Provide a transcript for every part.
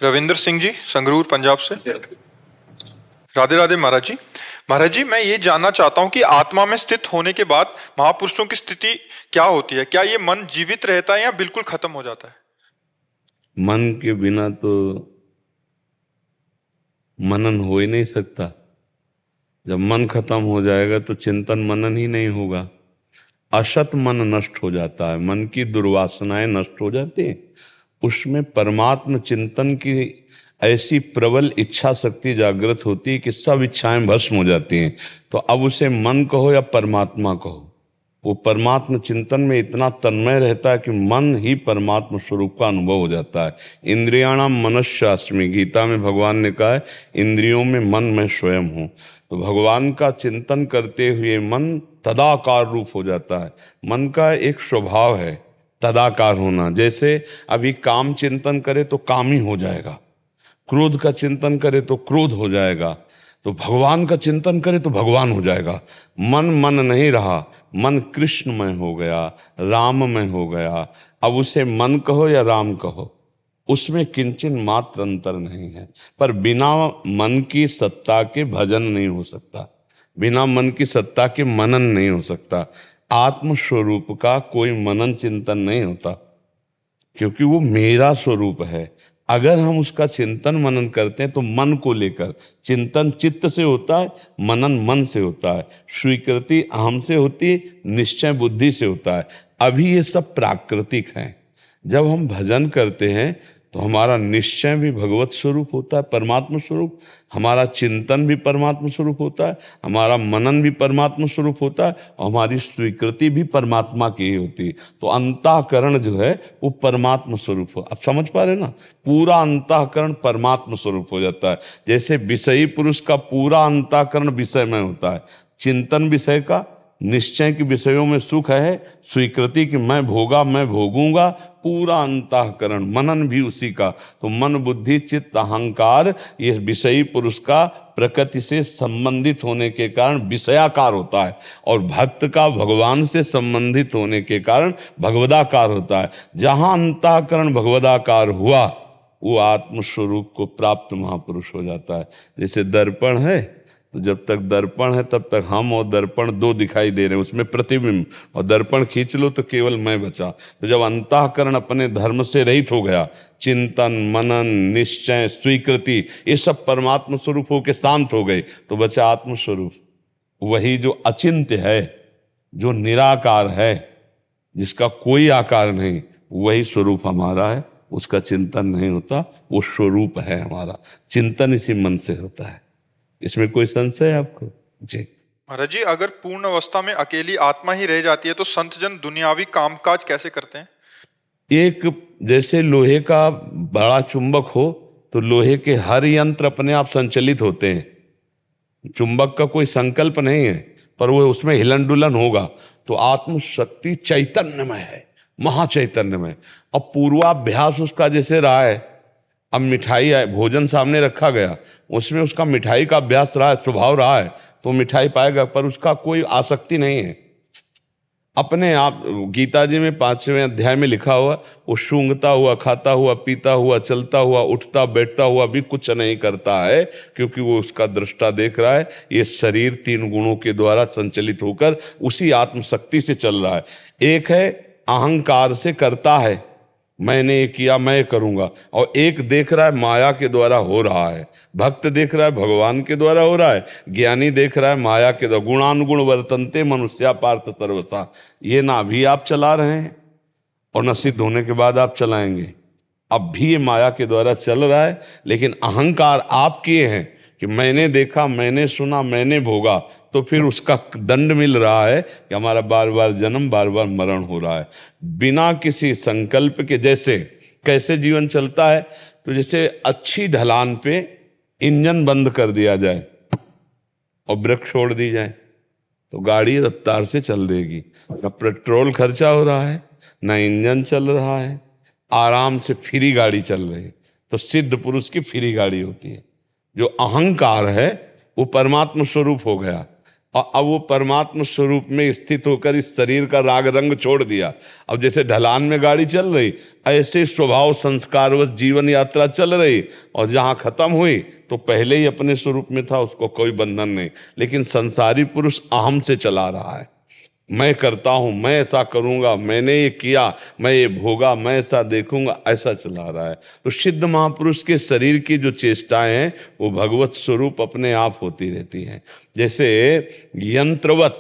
रविंद्र सिंह जी, संगरूर, पंजाब से। राधे राधे महाराज जी। महाराज जी, मैं ये जानना चाहता हूँ कि आत्मा में स्थित होने के बाद महापुरुषों की स्थिति क्या होती है? क्या ये मन जीवित रहता है या बिल्कुल खत्म हो जाता है? मन के बिना तो मनन हो ही नहीं सकता। जब मन खत्म हो जाएगा तो चिंतन मनन ही नहीं होगा। असत मन नष्ट हो जाता है, मन की दुर्वासनाएं नष्ट हो जाती हैं। उसमें परमात्म चिंतन की ऐसी प्रबल इच्छा शक्ति जागृत होती है कि सब इच्छाएं भस्म हो जाती हैं। तो अब उसे मन कहो या परमात्मा कहो, वो परमात्म चिंतन में इतना तन्मय रहता है कि मन ही परमात्म स्वरूप का अनुभव हो जाता है। इंद्रियाणाम मनश्चास्मि, गीता में भगवान ने कहा है इंद्रियों में मन मैं स्वयं हूँ। तो भगवान का चिंतन करते हुए मन तदाकार रूप हो जाता है। मन का एक स्वभाव है तदाकार होना। जैसे अभी काम चिंतन करे तो काम ही हो जाएगा, क्रोध का चिंतन करे तो क्रोध हो जाएगा, तो भगवान का चिंतन करे तो भगवान हो जाएगा। मन मन नहीं रहा, मन कृष्णमय हो गया, राममय हो गया। अब उसे मन कहो या राम कहो, उसमें किंचन मात्र अंतर नहीं है। पर बिना मन की सत्ता के भजन नहीं हो सकता, बिना मन की सत्ता के मनन नहीं हो सकता। आत्म स्वरूप का कोई मनन चिंतन नहीं होता, क्योंकि वो मेरा स्वरूप है। अगर हम उसका चिंतन मनन करते हैं तो मन को लेकर चिंतन चित्त से होता है, मनन मन से होता है, स्वीकृति अहम से होती है, निश्चय बुद्धि से होता है। अभी ये सब प्राकृतिक हैं। जब हम भजन करते हैं तो हमारा निश्चय भी भगवत स्वरूप होता है, परमात्म स्वरूप। हमारा चिंतन भी परमात्म स्वरूप होता है, हमारा मनन भी परमात्म स्वरूप होता है, और हमारी स्वीकृति भी परमात्मा की ही होती है। तो अंतःकरण जो है वो परमात्म स्वरूप हो। अब समझ पा रहे ना, पूरा अंतःकरण परमात्म स्वरूप हो जाता है। जैसे विषयी पुरुष का पूरा अंतःकरण विषय में होता है, चिंतन विषय का, निश्चय के विषयों में सुख है, स्वीकृति कि मैं भोगा मैं भोगूंगा, पूरा अंतःकरण मनन भी उसी का। तो मन बुद्धि चित्त अहंकार ये विषयी पुरुष का प्रकृति से संबंधित होने के कारण विषयाकार होता है, और भक्त का भगवान से संबंधित होने के कारण भगवदाकार होता है। जहां अंतःकरण भगवदाकार हुआ वो आत्मस्वरूप को प्राप्त महापुरुष हो जाता है। जैसे दर्पण है, तो जब तक दर्पण है तब तक हम और दर्पण दो दिखाई दे रहे हैं, उसमें प्रतिबिंब, और दर्पण खींच लो तो केवल मैं बचा। तो जब अंतःकरण अपने धर्म से रहित हो गया, चिंतन मनन निश्चय स्वीकृति ये सब परमात्म स्वरूप होकर शांत हो गए, तो बचा आत्मस्वरूप। वही जो अचिंत्य है, जो निराकार है, जिसका कोई आकार नहीं, वही स्वरूप हमारा है। उसका चिंतन नहीं होता, वो स्वरूप है हमारा। चिंतन इसी मन से होता है। इसमें कोई संशय है आपको? जी महाराज जी, अगर पूर्ण अवस्था में अकेली आत्मा ही रह जाती है तो संत जन दुनियावी कामकाज कैसे करते हैं? एक जैसे लोहे का बड़ा चुंबक हो तो लोहे के हर यंत्र अपने आप संचालित होते हैं। चुंबक का कोई संकल्प नहीं है, पर वो उसमें हिलन डुलन होगा। तो आत्म शक्ति चैतन्यमय है, महाचैतन्यमय। अब पूर्वाभ्यास उसका जैसे रहा है, अब मिठाई है, भोजन सामने रखा गया, उसमें उसका मिठाई का अभ्यास रहा है, स्वभाव रहा है, तो मिठाई पाएगा, पर उसका कोई आसक्ति नहीं है अपने आप। गीता जी में 5वें अध्याय में लिखा हुआ, वो सूंघता हुआ, खाता हुआ, पीता हुआ, चलता हुआ, उठता बैठता हुआ भी कुछ नहीं करता है, क्योंकि वो उसका दृष्टा देख रहा है। ये शरीर 3 गुणों के द्वारा संचालित होकर उसी आत्मशक्ति से चल रहा है। एक है अहंकार से करता है, मैंने ये किया मैं करूंगा, और एक देख रहा है माया के द्वारा हो रहा है। भक्त देख रहा है भगवान के द्वारा हो रहा है, ज्ञानी देख रहा है माया के द्वारा। गुणानुगुण वर्तन्ते मनुष्या पार्थ सर्वसा, ये ना अभी आप चला रहे हैं और न सिद्ध होने के बाद आप चलाएंगे। अब भी ये माया के द्वारा चल रहा है, लेकिन अहंकार आप किए हैं कि मैंने देखा, मैंने सुना, मैंने भोगा, तो फिर उसका दंड मिल रहा है कि हमारा बार बार जन्म, बार बार मरण हो रहा है बिना किसी संकल्प के। जैसे कैसे जीवन चलता है, तो जैसे अच्छी ढलान पे इंजन बंद कर दिया जाए और ब्रेक छोड़ दी जाए तो गाड़ी रफ्तार से चल देगी। न पेट्रोल खर्चा हो रहा है, न इंजन चल रहा है, आराम से फ्री गाड़ी चल रही है। तो सिद्ध पुरुष की फ्री गाड़ी होती है। जो अहंकार है वो परमात्मा स्वरूप हो गया। और अब वो परमात्मा स्वरूप में स्थित होकर इस शरीर का राग रंग छोड़ दिया। अब जैसे ढलान में गाड़ी चल रही, ऐसे स्वभाव संस्कारवश जीवन यात्रा चल रही, और जहाँ खत्म हुई तो पहले ही अपने स्वरूप में था, उसको कोई बंधन नहीं। लेकिन संसारी पुरुष अहम से चला रहा है, मैं करता हूं, मैं ऐसा करूंगा, मैंने ये किया, मैं ये भोगा, मैं ऐसा देखूंगा, ऐसा चला रहा है। तो सिद्ध महापुरुष के शरीर की जो चेष्टाएं हैं वो भगवत स्वरूप अपने आप होती रहती हैं। जैसे यंत्रवत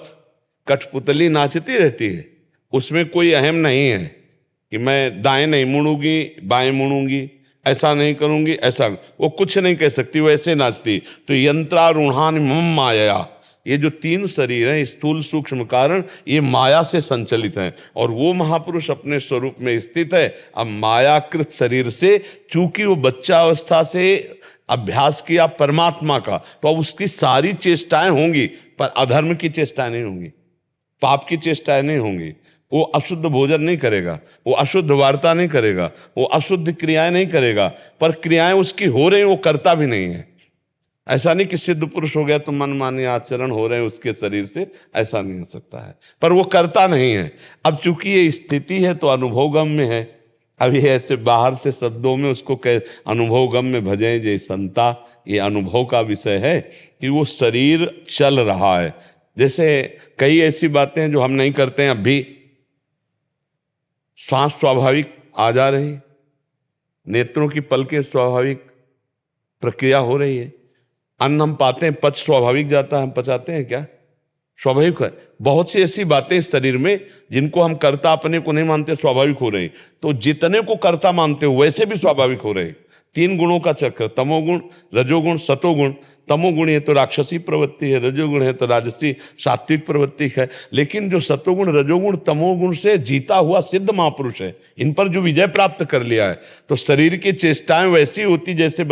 कठपुतली नाचती रहती है, उसमें कोई अहम नहीं है कि मैं दाएं नहीं मुड़ूंगी, बाएं मुड़ूंगी, ऐसा नहीं करूंगी, ऐसा वो कुछ नहीं कह सकती, वैसे नाचती। तो यंत्रारूढ़ान मम माया, ये जो तीन शरीर हैं, स्थूल सूक्ष्म कारण, ये माया से संचलित हैं, और वो महापुरुष अपने स्वरूप में स्थित है। अब मायाकृत शरीर से, चूंकि वो बच्चा अवस्था से अभ्यास किया परमात्मा का, तो अब उसकी सारी चेष्टाएं होंगी, पर अधर्म की चेष्टाएं नहीं होंगी, पाप की चेष्टाएं नहीं होंगी। वो अशुद्ध भोजन नहीं करेगा, वो अशुद्ध वार्ता नहीं करेगा, वो अशुद्ध क्रियाएं नहीं करेगा, पर क्रियाएं उसकी हो रही, वो करता भी नहीं है। ऐसा नहीं कि सिद्ध पुरुष हो गया तो मनमानी आचरण हो रहे हैं उसके शरीर से, ऐसा नहीं हो सकता है, पर वो करता नहीं है। अब चूंकि ये स्थिति है तो अनुभवगम्य है। अब ये ऐसे बाहर से शब्दों में उसको अनुभवगम्य भजें जय संता, ये अनुभव का विषय है कि वो शरीर चल रहा है। जैसे कई ऐसी बातें हैं जो हम नहीं करते हैं, अब भी श्वास स्वाभाविक आ जा रही, नेत्रों की पलकें स्वाभाविक प्रक्रिया हो रही है, अन्न हम पाते हैं, पच स्वाभाविक जाता है, हम पचाते हैं क्या, स्वाभाविक है। बहुत सी ऐसी बातें इस शरीर में जिनको हम कर्ता अपने को नहीं मानते, स्वाभाविक हो रही। तो जितने को कर्ता मानते हो वैसे भी स्वाभाविक हो रहे। तीन गुणों का चक्र, तमोगुण, रजोगुण, सतोगुण। तमोगुण है तो राक्षसी प्रवृत्ति है, रजोगुण है तो राजसी सात्विक प्रवृत्ति है। लेकिन जो सतोगुण, रजोगुण, तमोगुण से जीता हुआ सिद्ध महापुरुष है, इन पर जो विजय प्राप्त कर लिया है, तो शरीर की चेष्टाएं वैसी होती जैसे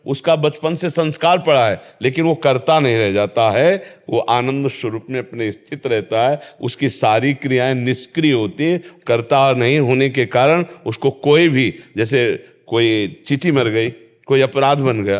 उसका बचपन से संस्कार पड़ा है, लेकिन वो करता नहीं रह जाता है, वो आनंद स्वरूप में अपने स्थित रहता है। उसकी सारी क्रियाएं निष्क्रिय होती हैं, करता नहीं होने के कारण उसको कोई भी, जैसे कोई चींटी मर गई, कोई अपराध बन गया,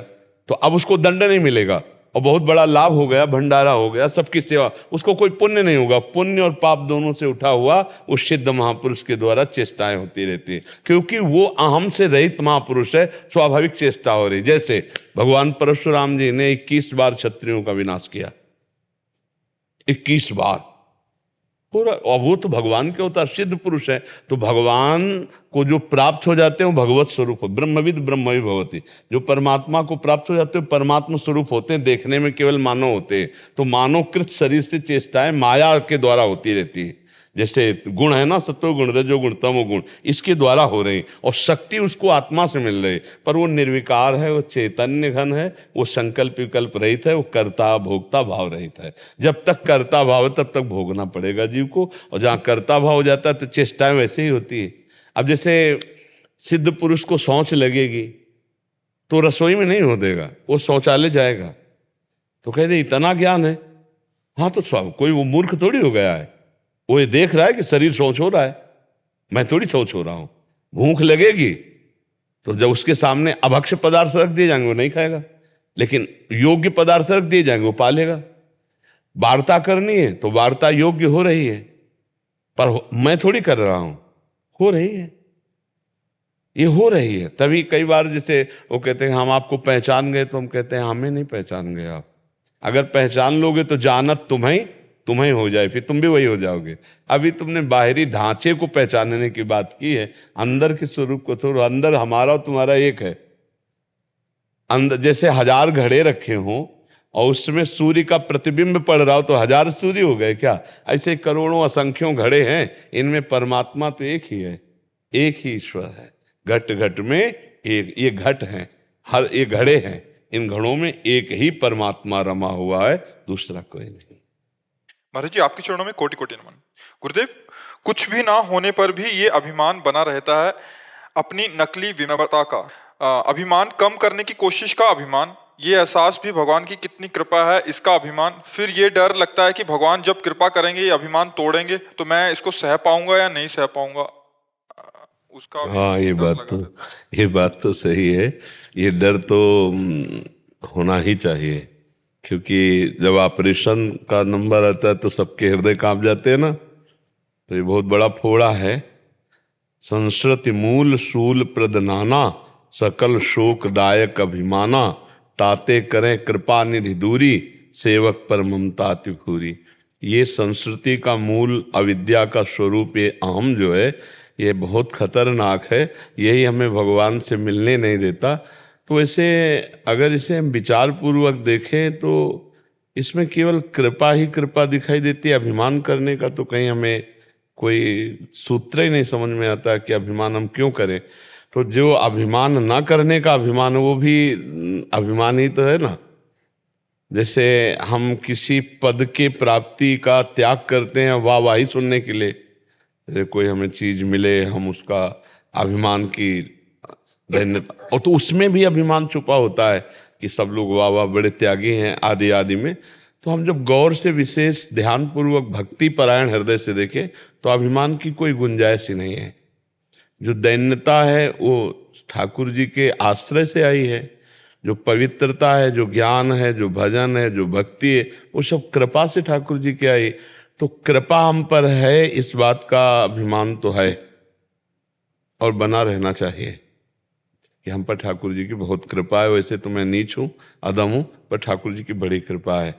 तो अब उसको दंड नहीं मिलेगा, और बहुत बड़ा लाभ हो गया, भंडारा हो गया, सबकी सेवा, उसको कोई पुण्य नहीं होगा। पुण्य और पाप दोनों से उठा हुआ उस सिद्ध महापुरुष के द्वारा चेष्टाएं होती रहती है, क्योंकि वो अहम से रहित महापुरुष है, स्वाभाविक चेष्टा हो रही। जैसे भगवान परशुराम जी ने 21 बार क्षत्रियों का विनाश किया, 21 बार पूरा, और वो तो भगवान के अवतार सिद्ध पुरुष है। तो भगवान को जो प्राप्त हो जाते हैं वो भगवत स्वरूप हो, ब्रह्मविद ब्रह्मवि भवति। जो परमात्मा को प्राप्त हो जाते हैं परमात्मा स्वरूप होते हैं, देखने में केवल मानव होते हैं। तो मानवकृत शरीर से चेष्टाएं माया के द्वारा होती रहती है। जैसे गुण है ना, सतोगुण, रजोगुण, तमोगुण, इसके द्वारा हो रही, और शक्ति उसको आत्मा से मिल रही, पर वो निर्विकार है, वो चैतन्य घन है, वो संकल्प विकल्प रहित है, वो कर्ता भोक्ता भाव रहित है। जब तक कर्ता भाव है तब तक भोगना पड़ेगा जीव को, और जहाँ कर्ता भाव हो जाता है तो चेष्टाएं वैसे ही होती है। अब जैसे सिद्ध पुरुष को शौच लगेगी तो रसोई में नहीं हो देगा, वो शौचालय जाएगा। तो कह दे इतना ज्ञान है, हाँ तो कोई वो मूर्ख थोड़ी हो गया है, वो ये देख रहा है कि शरीर शौच हो रहा है, मैं थोड़ी शौच हो रहा हूं। भूख लगेगी तो जब उसके सामने अभक्ष्य पदार्थ रख दिए जाएंगे वो नहीं खाएगा, लेकिन योग्य पदार्थ रख दिए जाएंगे वो पा लेगा। वार्ता करनी है तो वार्ता योग्य हो रही है, पर मैं थोड़ी कर रहा हूं, हो रही है, ये हो रही है। तभी कई बार जैसे वो कहते हैं हम आपको पहचान गए, तो हम कहते हैं हमें नहीं पहचान गए आप। अगर पहचान लोगे तो जानत तुम्हें हो जाए, फिर तुम भी वही हो जाओगे। अभी तुमने बाहरी ढांचे को पहचानने की बात की है, अंदर के स्वरूप को थोड़ा, अंदर हमारा और तुम्हारा एक है। अंदर जैसे 1000 घड़े रखे हों और उसमें सूर्य का प्रतिबिंब पड़ रहा हो तो 1000 सूर्य हो गए क्या? ऐसे करोड़ों असंख्यों घड़े हैं, इनमें परमात्मा तो एक ही है, एक ही ईश्वर है। घट घट में एक, ये घट हैं, हर ये घड़े हैं, इन घड़ों में एक ही परमात्मा रमा हुआ है, दूसरा कोई नहीं। महाराज जी, आपके चरणों में कोटि कोटि नमन। गुरुदेव, कुछ भी ना होने पर भी ये अभिमान बना रहता है, अपनी नकली विनम्रता का अभिमान, कम करने की कोशिश का अभिमान, ये एहसास भी भगवान की कितनी कृपा है इसका अभिमान, फिर ये डर लगता है कि भगवान जब कृपा करेंगे ये अभिमान तोड़ेंगे तो मैं इसको सह पाऊंगा या नहीं सह पाऊंगा, उसका। हाँ, ये बात तो सही है, ये डर तो होना ही चाहिए। क्योंकि जब ऑपरेशन का नंबर आता है तो सबके हृदय कांप जाते हैं ना। तो ये बहुत बड़ा फोड़ा है। संस्कृति मूल शूल प्रदनाना, सकल शोकदायक अभिमाना, ताते करें कृपा निधि दूरी, सेवक पर ममता अति भूरी। ये संस्कृति का मूल अविद्या का स्वरूप ये अहम जो है, ये बहुत खतरनाक है। यही हमें भगवान से मिलने नहीं देता। तो ऐसे अगर इसे हम विचार पूर्वक देखें तो इसमें केवल कृपा ही कृपा दिखाई देती है। अभिमान करने का तो कहीं हमें कोई सूत्र ही नहीं समझ में आता कि अभिमान हम क्यों करें। तो जो अभिमान ना करने का अभिमान, वो भी अभिमान ही तो है ना। जैसे हम किसी पद के प्राप्ति का त्याग करते हैं वाहवाही सुनने के लिए, जैसे कोई हमें चीज मिले, हम उसका अभिमान की धन्यता, और तो उसमें भी अभिमान छुपा होता है कि सब लोग वाह वाह बड़े त्यागी हैं आदि आदि में। तो हम जब गौर से विशेष ध्यानपूर्वक भक्ति परायण हृदय से देखें तो अभिमान की कोई गुंजाइश ही नहीं है। जो दैन्यता है वो ठाकुर जी के आश्रय से आई है। जो पवित्रता है, जो ज्ञान है, जो भजन है, जो भक्ति है, वो सब कृपा से ठाकुर जी की आई। तो कृपा हम पर है, इस बात का अभिमान तो है और बना रहना चाहिए कि हम पर ठाकुर जी की बहुत कृपा है। वैसे तो मैं नीच हूँ, अदम हूँ, पर ठाकुर जी की बड़ी कृपा है।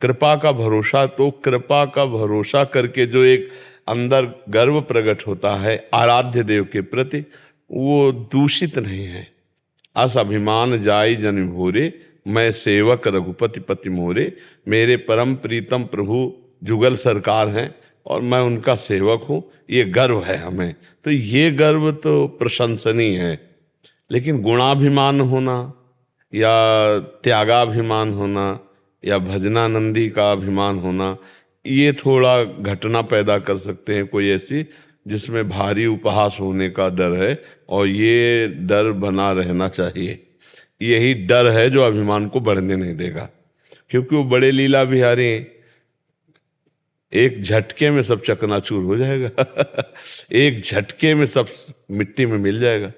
कृपा का भरोसा, तो कृपा का भरोसा करके जो एक अंदर गर्व प्रकट होता है आराध्य देव के प्रति, वो दूषित नहीं है। अस अभिमान जाई जन भोरे, मैं सेवक रघुपति पति मोरे। मेरे परम प्रीतम प्रभु जुगल सरकार हैं और मैं उनका सेवक हूँ, ये गर्व है हमें। तो ये गर्व तो प्रशंसनीय है। लेकिन गुणाभिमान होना या त्यागाभिमान होना या भजनानंदी का अभिमान होना, ये थोड़ा घटना पैदा कर सकते हैं कोई ऐसी जिसमें भारी उपहास होने का डर है। और ये डर बना रहना चाहिए। यही डर है जो अभिमान को बढ़ने नहीं देगा, क्योंकि वो बड़े लीला बिहारी हैं। एक झटके में सब चकनाचूर हो जाएगा एक झटके में सब मिट्टी में मिल जाएगा।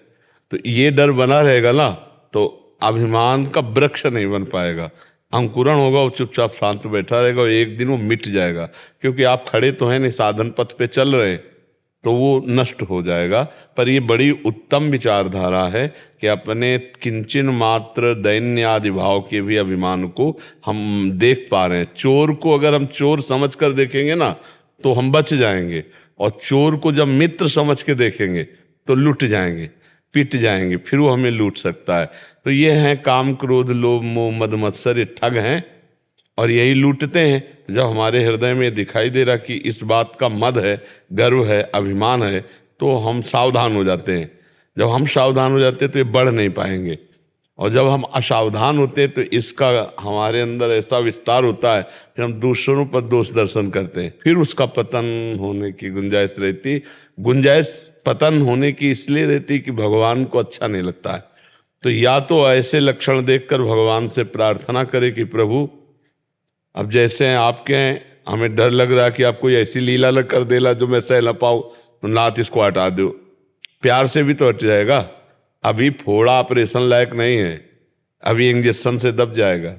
तो ये डर बना रहेगा ना, तो अभिमान का वृक्ष नहीं बन पाएगा। अंकुरण होगा, वो चुपचाप शांत बैठा रहेगा और एक दिन वो मिट जाएगा। क्योंकि आप खड़े तो हैं नहीं, साधन पथ पे चल रहे, तो वो नष्ट हो जाएगा। पर ये बड़ी उत्तम विचारधारा है कि अपने किंचन मात्र दैन्य आदि भाव के भी अभिमान को हम देख पा रहे हैं। चोर को अगर हम चोर समझ कर देखेंगे ना तो हम बच जाएंगे, और चोर को जब मित्र समझ के देखेंगे तो लुट जाएंगे, पिट जाएंगे, फिर वो हमें लूट सकता है। तो ये हैं काम क्रोध लोभ मोह मद मत्सर, ये ठग हैं और यही लूटते हैं। जब हमारे हृदय में दिखाई दे रहा कि इस बात का मद है, गर्व है, अभिमान है, तो हम सावधान हो जाते हैं। जब हम सावधान हो जाते हैं तो ये बढ़ नहीं पाएंगे, और जब हम असावधान होते हैं तो इसका हमारे अंदर ऐसा विस्तार होता है कि हम दूसरों पर दोष दर्शन करते हैं, फिर उसका पतन होने की गुंजाइश रहती। गुंजाइश पतन होने की इसलिए रहती कि भगवान को अच्छा नहीं लगता है। तो या तो ऐसे लक्षण देखकर भगवान से प्रार्थना करे कि प्रभु अब जैसे हैं आपके हैं, हमें डर लग रहा है कि आप कोई ऐसी लीला न कर देला जो मैं सह न पाऊँ, तो नाथ इसको हटा दो। प्यार से भी तो हट जाएगा। अभी फोड़ा ऑपरेशन लायक नहीं है, अभी इंजेक्शन से दब जाएगा।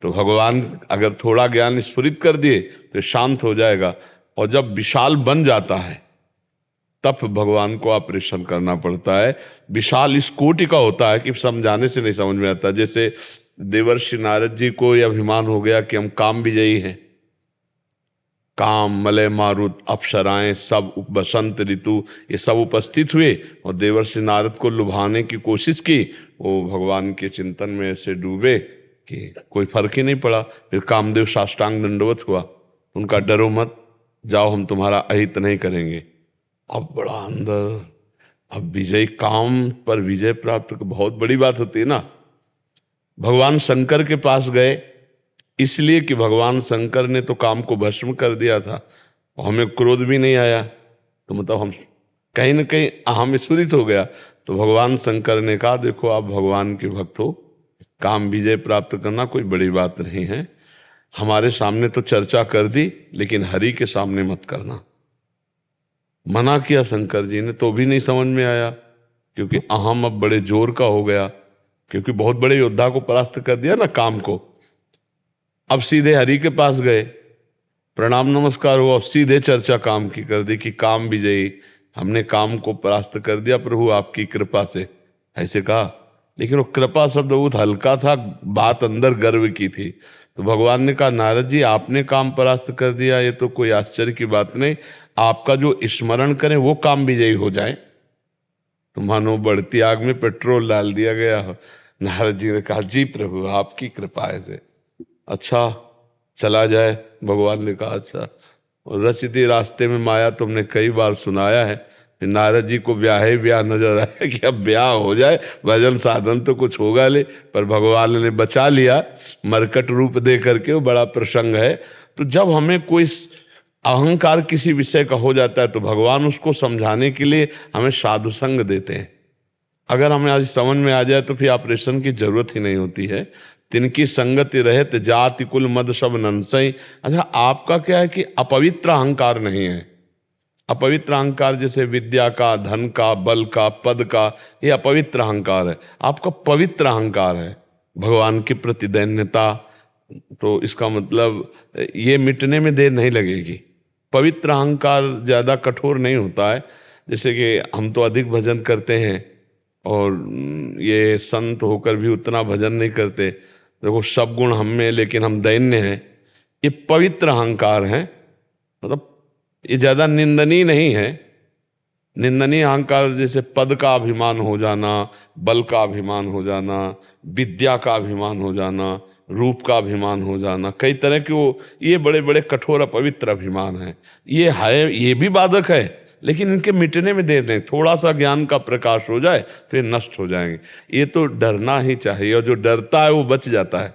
तो भगवान अगर थोड़ा ज्ञान स्फुरित कर दिए तो शांत हो जाएगा। और जब विशाल बन जाता है तब भगवान को ऑपरेशन करना पड़ता है। विशाल इस कोटि का होता है कि समझाने से नहीं समझ में आता। जैसे देवर्षि नारद जी को यह अभिमान हो गया कि हम काम विजयी हैं, काम मलय मारुत अप्सराएं सब बसंत ऋतु ये सब उपस्थित हुए और देवर्षि नारद को लुभाने की कोशिश की। वो भगवान के चिंतन में ऐसे डूबे कि कोई फर्क ही नहीं पड़ा। फिर कामदेव साष्टांग दंडवत हुआ, उनका डरो मत, जाओ हम तुम्हारा अहित नहीं करेंगे। अब बड़ा अंदर, अब विजय, काम पर विजय प्राप्त बहुत बड़ी बात होती है ना। भगवान शंकर के पास गए इसलिए कि भगवान शंकर ने तो काम को भस्म कर दिया था, हमें क्रोध भी नहीं आया, तो मतलब हम कहीं ना कहीं अहम स्फुरित हो गया। तो भगवान शंकर ने कहा देखो आप भगवान के भक्त हो, काम विजय प्राप्त करना कोई बड़ी बात नहीं है। हमारे सामने तो चर्चा कर दी, लेकिन हरि के सामने मत करना। मना किया शंकर जी ने, तो भी नहीं समझ में आया, क्योंकि अहम अब बड़े जोर का हो गया, क्योंकि बहुत बड़े योद्धा को परास्त कर दिया ना काम को। अब सीधे हरि के पास गए, प्रणाम नमस्कार हुआ, सीधे चर्चा काम की कर दी कि काम विजयी, हमने काम को परास्त कर दिया प्रभु आपकी कृपा से, ऐसे कहा। लेकिन वो कृपा शब्द बहुत हल्का था, बात अंदर गर्व की थी। तो भगवान ने कहा नारद जी आपने काम परास्त कर दिया, ये तो कोई आश्चर्य की बात नहीं, आपका जो स्मरण करें वो काम विजयी हो जाए। तो मानो बढ़ती आग में पेट्रोल डाल दिया गया हो। नारद जी ने कहा जी प्रभु आपकी कृपा है, अच्छा चला जाए। भगवान ने कहा अच्छा। और रचती रास्ते में माया तुमने कई बार सुनाया है। फिर नारद जी को ब्याह नजर आया कि अब ब्याह हो जाए, भजन साधन तो कुछ होगा ले, पर भगवान ने बचा लिया मरकट रूप दे करके, वो बड़ा प्रसंग है। तो जब हमें कोई अहंकार किसी विषय का हो जाता है तो भगवान उसको समझाने के लिए हमें साधु संग देते हैं। अगर हमें आज समझ में आ जाए तो फिर ऑपरेशन की जरूरत ही नहीं होती है। तिनकी संगति रहत जाति कुल मद सब नंसई। अच्छा आपका क्या है कि अपवित्र अहंकार नहीं है। अपवित्र अहंकार जैसे विद्या का, धन का, बल का, पद का, ये अपवित्र अहंकार है। आपका पवित्र अहंकार है भगवान के प्रति दैन्यता। तो इसका मतलब ये मिटने में देर नहीं लगेगी। पवित्र अहंकार ज़्यादा कठोर नहीं होता है। जैसे कि हम तो अधिक भजन करते हैं और ये संत होकर भी उतना भजन नहीं करते। देखो सब गुण हम में, लेकिन हम दैन्य हैं। ये पवित्र अहंकार है, मतलब ये ज़्यादा निंदनीय नहीं है। निंदनीय अहंकार जैसे पद का अभिमान हो जाना, बल का अभिमान हो जाना, विद्या का अभिमान हो जाना, रूप का अभिमान हो जाना, कई तरह के वो ये बड़े बड़े कठोर अपवित्र अभिमान है। ये भी बाधक है, लेकिन इनके मिटने में देर नहीं। थोड़ा सा ज्ञान का प्रकाश हो जाए तो ये नष्ट हो जाएंगे। ये तो डरना ही चाहिए, और जो डरता है वो बच जाता है।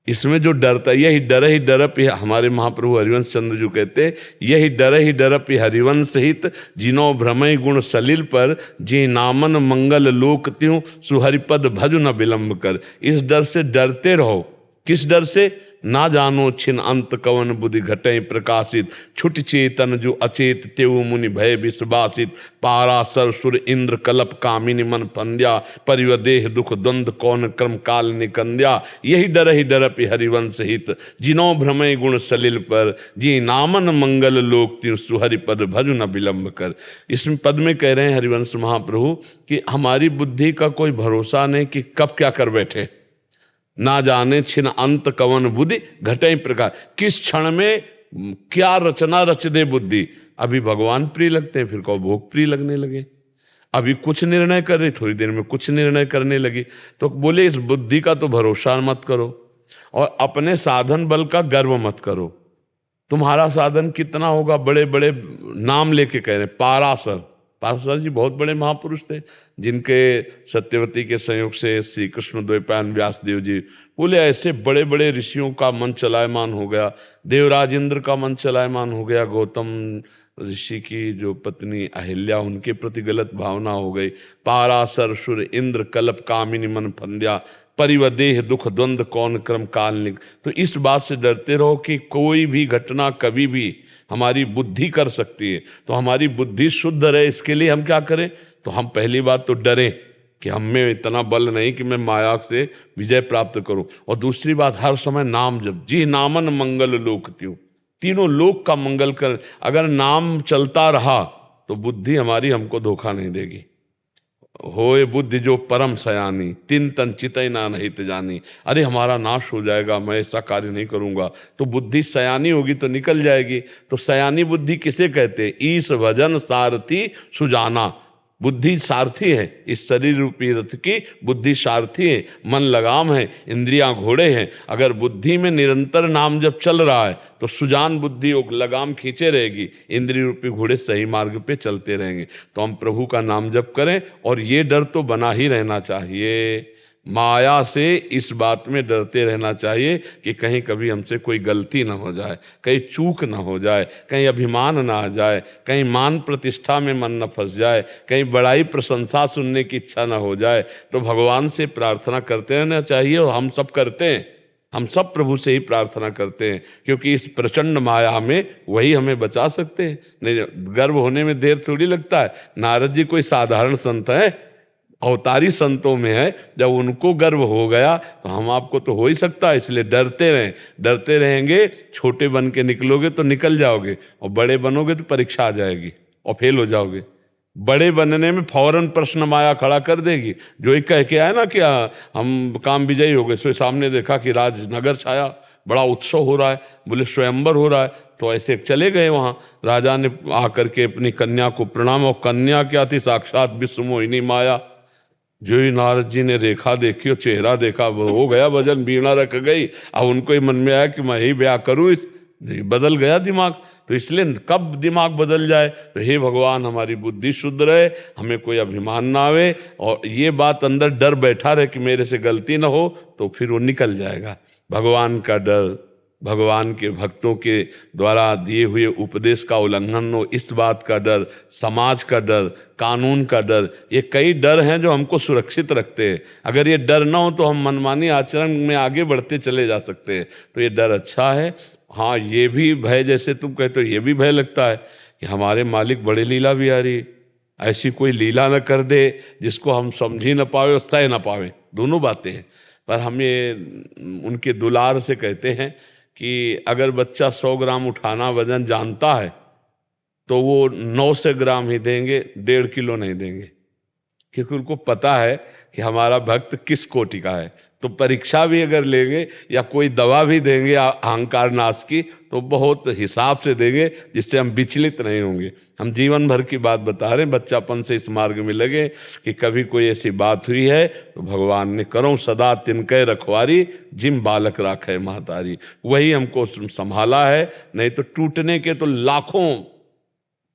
इसमें जो डरता है, यही डरप हमारे महाप्रभु हरिवंश चंद्र जो कहते, यही डरप हरिवंश हित जिनो भ्रमय गुण सलिल पर जी नामन मंगल लोक त्यों सुहरिपद भजु न विलंब कर। इस डर से डरते रहो। किस डर से? ना जानो छिन अंत कवन बुद्धि घटय प्रकाशित छुट चेतन जो अचेत तेऊ मुनि भय विश्वासित पारासर सुर इंद्र कलप कामिनी मन फंद्या परिवदेह दुख द्वंद कौन क्रम काल निकंद्या। यही डरप हरिवंश हित जिनो भ्रमय गुण सलिल पर जी नामन मंगल लोक त्यों सुहरि पद भजु न विलंब कर। इसमें पद में कह रहे हैं हरिवंश महाप्रभु कि हमारी बुद्धि का कोई भरोसा नहीं कि कब क्या कर बैठे। ना जाने छिन अंत कवन बुद्धि घटई प्रकार, किस क्षण में क्या रचना रच दे बुद्धि। अभी भगवान प्रिय लगते हैं, फिर को भोग प्रिय लगने लगे। अभी कुछ निर्णय कर रही, थोड़ी देर में कुछ निर्णय करने लगी। तो बोले इस बुद्धि का तो भरोसा मत करो और अपने साधन बल का गर्व मत करो। तुम्हारा साधन कितना होगा? बड़े बड़े नाम लेके कह रहे, पाराशर जी बहुत बड़े महापुरुष थे, जिनके सत्यवती के संयोग से श्री कृष्ण द्वैपायन व्यासदेव जी बोले ऐसे बड़े बड़े ऋषियों का मन चलायमान हो गया। देवराज इंद्र का मन चलायमान हो गया। गौतम ऋषि की जो पत्नी अहिल्या, उनके प्रति गलत भावना हो गई। पाराशर सुर इंद्र कलप कामिनी मन फंद्या परिवदेह दुख द्वंद कौन क्रम काल निक। तो इस बात से डरते रहो कि कोई भी घटना कभी भी हमारी बुद्धि कर सकती है। तो हमारी बुद्धि शुद्ध रहे, इसके लिए हम क्या करें? तो हम पहली बात तो डरें कि हम में इतना बल नहीं कि मैं माया से विजय प्राप्त करूं। और दूसरी बात, हर समय नाम जप, जी नामन मंगल लोक त्यों, तीनों लोक का मंगल कर। अगर नाम चलता रहा तो बुद्धि हमारी हमको धोखा नहीं देगी। होए बुद्धि जो परम सयानी तिन तन चितय ना नहीं जानी। अरे हमारा नाश हो जाएगा, मैं ऐसा कार्य नहीं करूंगा। तो बुद्धि सयानी होगी तो निकल जाएगी। तो सयानी बुद्धि किसे कहते हैं? ईश भजन सारथी सुजाना। बुद्धि सारथी है, इस शरीर रूपी रथ की बुद्धि सारथी है। मन लगाम है, इंद्रियां घोड़े हैं। अगर बुद्धि में निरंतर नाम जब चल रहा है तो सुजान बुद्धि लगाम खींचे रहेगी, इंद्रिय रूपी घोड़े सही मार्ग पे चलते रहेंगे। तो हम प्रभु का नाम जप करें। और ये डर तो बना ही रहना चाहिए, माया से इस बात में डरते रहना चाहिए कि कहीं कभी हमसे कोई गलती ना हो जाए, कहीं चूक ना हो जाए, कहीं अभिमान ना आ जाए, कहीं मान प्रतिष्ठा में मन न फंस जाए, कहीं बड़ाई प्रशंसा सुनने की इच्छा ना हो जाए। तो भगवान से प्रार्थना करते रहना चाहिए। और हम सब करते हैं, हम सब प्रभु से ही प्रार्थना करते हैं, क्योंकि इस प्रचंड माया में वही हमें बचा सकते हैं। नहीं, गर्व होने में देर थोड़ी लगता है। नारद जी कोई साधारण संत है, अवतारी संतों में है, जब उनको गर्व हो गया तो हम आपको तो हो ही सकता है। इसलिए डरते रहें, डरते रहेंगे, छोटे बन के निकलोगे तो निकल जाओगे, और बड़े बनोगे तो परीक्षा आ जाएगी और फेल हो जाओगे। बड़े बनने में फौरन प्रश्न माया खड़ा कर देगी। जो एक कह के आया ना कि हम काम विजयी हो गए, सो सामने देखा कि राजनगर छाया, बड़ा उत्सव हो रहा है, बोले स्वयंवर हो रहा है, तो ऐसे चले गए वहाँ। राजा ने आकर के अपनी कन्या को प्रणाम, और कन्या क्या थी, साक्षात विश्व मोहिनी माया। जो ही नारद जी ने रेखा देखी और चेहरा देखा, वो हो गया वजन, बीणा रख गई। अब उनको ही मन में आया कि मैं ही ब्याह करूँ, इस बदल गया दिमाग। तो इसलिए कब दिमाग बदल जाए, तो हे भगवान हमारी बुद्धि शुद्ध रहे, हमें कोई अभिमान ना आवे, और ये बात अंदर डर बैठा रहे कि मेरे से गलती ना हो, तो फिर वो निकल जाएगा। भगवान का डर, भगवान के भक्तों के द्वारा दिए हुए उपदेश का उल्लंघन हो, इस बात का डर, समाज का डर, कानून का डर, ये कई डर हैं जो हमको सुरक्षित रखते हैं। अगर ये डर ना हो तो हम मनमानी आचरण में आगे बढ़ते चले जा सकते हैं। तो ये डर अच्छा है। हाँ, ये भी भय, जैसे तुम कहते हो, ये भी भय लगता है कि हमारे मालिक बड़े लीला बिहारी, ऐसी कोई लीला न कर दे जिसको हम समझ ही न पावे और सह न पावे। दोनों बातें हैं। पर हम ये उनके दुलार से कहते हैं कि अगर बच्चा 100 ग्राम उठाना वजन जानता है तो वो 900 ग्राम ही देंगे, 1.5 किलो नहीं देंगे, क्योंकि उनको पता है कि हमारा भक्त किस कोटि का है। तो परीक्षा भी अगर लेंगे या कोई दवा भी देंगे अहंकार नाश की, तो बहुत हिसाब से देंगे, जिससे हम विचलित नहीं होंगे। हम जीवन भर की बात बता रहे हैं, बच्चापन से इस मार्ग में लगे कि कभी कोई ऐसी बात हुई है तो भगवान ने करो सदा तिनके रखवारी, जिम बालक राखे महतारी, वही हमको संभाला है। नहीं तो टूटने के तो